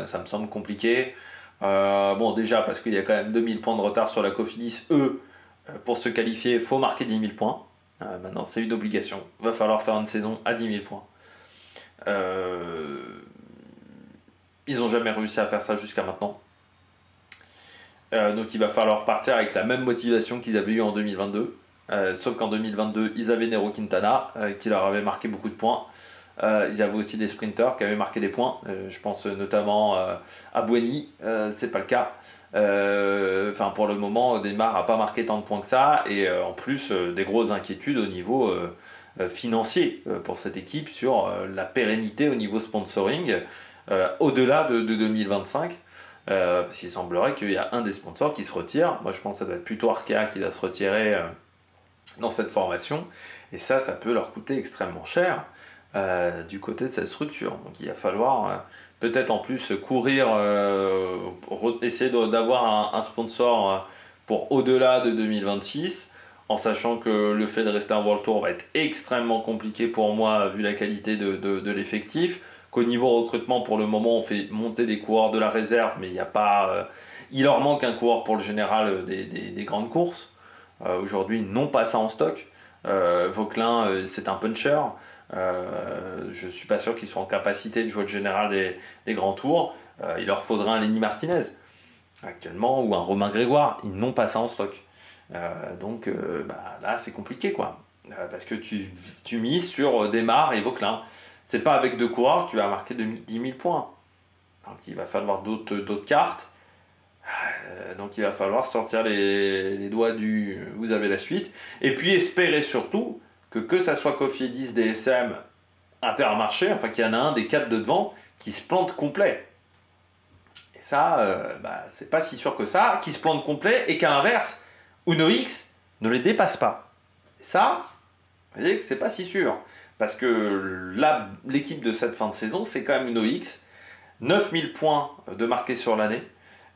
ça me semble compliqué. Bon, déjà parce qu'il y a quand même 2000 points de retard sur la Cofidis. Pour se qualifier, il faut marquer 10 000 points. Maintenant, c'est une obligation. Il va falloir faire une saison à 10 000 points. Ils n'ont jamais réussi à faire ça jusqu'à maintenant. Donc il va falloir partir avec la même motivation qu'ils avaient eu en 2022. Sauf qu'en 2022, ils avaient Nero Quintana, qui leur avait marqué beaucoup de points. Ils avaient aussi des sprinters qui avaient marqué des points. Je pense notamment à Boueny, c'est pas le cas. Pour le moment, Demar n'a pas marqué tant de points que ça. Et en plus, des grosses inquiétudes au niveau financier pour cette équipe sur la pérennité au niveau sponsoring au-delà de 2025. Parce qu'il semblerait qu'il y a un des sponsors qui se retire. Moi, je pense que ça doit être plutôt Arkea qui va se retirer dans cette formation. Et ça peut leur coûter extrêmement cher. Du côté de cette structure. Donc il va falloir peut-être en plus courir, essayer d'avoir un sponsor pour au-delà de 2026, en sachant que le fait de rester en World Tour va être extrêmement compliqué pour moi vu la qualité de l'effectif, qu'au niveau recrutement pour le moment on fait monter des coureurs de la réserve, mais il n'y a pas, il leur manque un coureur pour le général des grandes courses. Aujourd'hui ils n'ont pas ça en stock. Vauquelin c'est un puncher. Je suis pas sûr qu'ils soient en capacité de jouer le général des grands tours. Il leur faudra un Lenny Martinez actuellement ou un Romain Grégoire. Ils n'ont pas ça en stock. Donc là c'est compliqué quoi. Parce que tu mises sur Desmar et Vauquelin. C'est pas avec deux coureurs que tu vas marquer 10 000 points. Donc il va falloir d'autres cartes. Donc il va falloir sortir les doigts du... Vous avez la suite. Et puis espérer surtout que ça soit Cofidis, DSM, Intermarché, enfin qu'il y en a un des quatre de devant qui se plante complet. Et ça, c'est pas si sûr que ça, qui se plante complet et qu'à l'inverse, Uno X ne les dépasse pas. Et ça, vous voyez que c'est pas si sûr. Parce que là, l'équipe de cette fin de saison, c'est quand même Uno X. 9000 points de marqués sur l'année.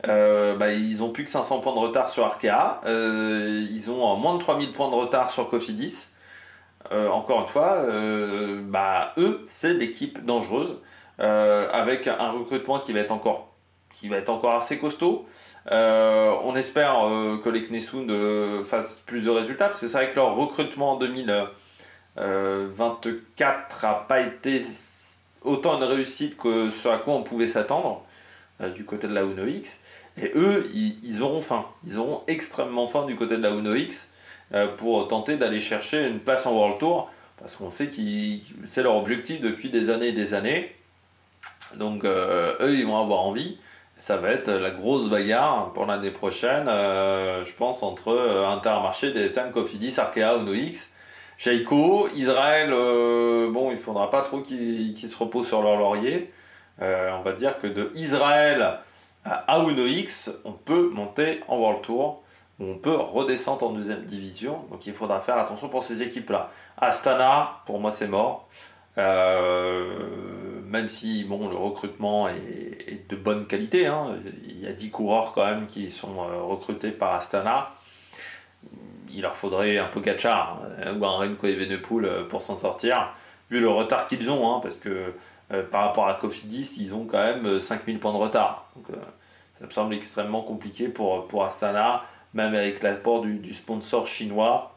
Ils ont plus que 500 points de retard sur Arkea. Ils ont moins de 3000 points de retard sur Cofidis. Encore une fois, eux, c'est l'équipe dangereuse, avec un recrutement qui va être encore assez costaud. On espère que les Knessoun fassent plus de résultats, parce que c'est vrai que leur recrutement en 2024 n'a pas été autant une réussite que ce à quoi on pouvait s'attendre du côté de la Uno X. Et eux, ils auront faim. Ils auront extrêmement faim du côté de la Uno X. Pour tenter d'aller chercher une place en World Tour, parce qu'on sait que c'est leur objectif depuis des années et des années. Donc eux ils vont avoir envie, Ça va être la grosse bagarre pour l'année prochaine, je pense, entre Intermarché, DSM, Cofidis, Arkea, UnoX, Jayco, Israël. Bon, il faudra pas trop qu'ils se reposent sur leur laurier. On va dire que de Israël à UnoX, on peut monter en World Tour, ou on peut redescendre en deuxième division. Donc il faudra faire attention pour ces équipes-là. Astana, pour moi, c'est mort. Même si bon, le recrutement est de bonne qualité, hein. Il y a 10 coureurs quand même qui sont recrutés par Astana. Il leur faudrait un Pogacar ou un Remco Evenepoel pour s'en sortir, vu le retard qu'ils ont, hein, parce que par rapport à Cofidis, ils ont quand même 5000 points de retard. Donc, ça me semble extrêmement compliqué pour Astana, même avec l'apport du sponsor chinois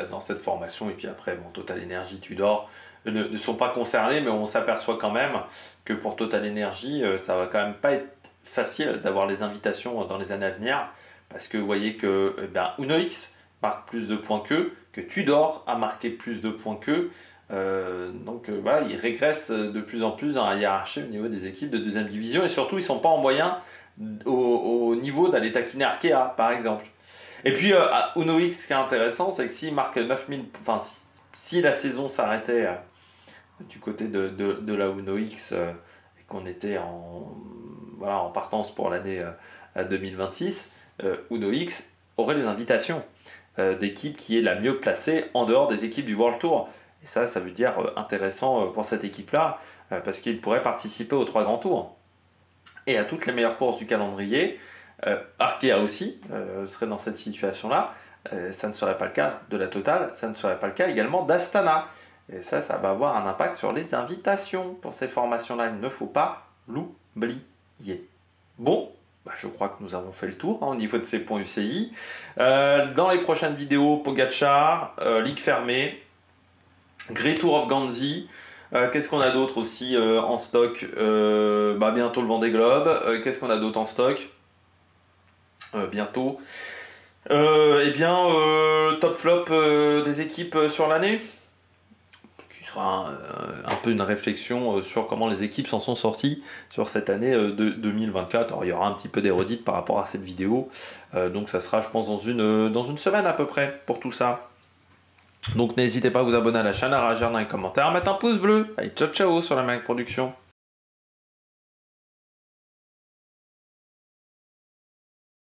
dans cette formation. Et puis après, bon, Total Energy, Tudor ne sont pas concernés, mais on s'aperçoit quand même que pour Total Energy, ça va quand même pas être facile d'avoir les invitations dans les années à venir, parce que vous voyez que UnoX marque plus de points qu'eux, que Tudor a marqué plus de points qu'eux. Donc voilà, ils régressent de plus en plus dans la hiérarchie au niveau des équipes de deuxième division, et surtout ils ne sont pas en moyen au niveau d'aller taquiner Arkea par exemple. Et puis à UnoX, ce qui est intéressant, c'est que s'il marque 9000, enfin si la saison s'arrêtait du côté de la UnoX et qu'on était en partance pour l'année 2026, UnoX aurait les invitations d'équipe qui est la mieux placée en dehors des équipes du World Tour. Et ça veut dire intéressant pour cette équipe-là, parce qu'il pourrait participer aux 3 grands tours et à toutes les meilleures courses du calendrier. Arkea aussi serait dans cette situation-là. Ça ne serait pas le cas de la Total, ça ne serait pas le cas également d'Astana. Et ça va avoir un impact sur les invitations pour ces formations-là. Il ne faut pas l'oublier. Bon, je crois que nous avons fait le tour au niveau de ces points UCI. Dans les prochaines vidéos, Pogacar, Ligue fermée, Great Tour of Ghanzi. Qu'est-ce qu'on a d'autre aussi en stock? Bientôt le Vendée Globe. Qu'est-ce qu'on a d'autre en stock bientôt? Top flop des équipes sur l'année, qui sera un peu une réflexion sur comment les équipes s'en sont sorties sur cette année de 2024. Alors il y aura un petit peu d'érodite par rapport à cette vidéo, donc ça sera je pense dans une semaine à peu près pour tout ça. Donc n'hésitez pas à vous abonner à la chaîne, à réagir dans les commentaires, à mettre un pouce bleu. Allez, ciao ciao sur la Mac Production.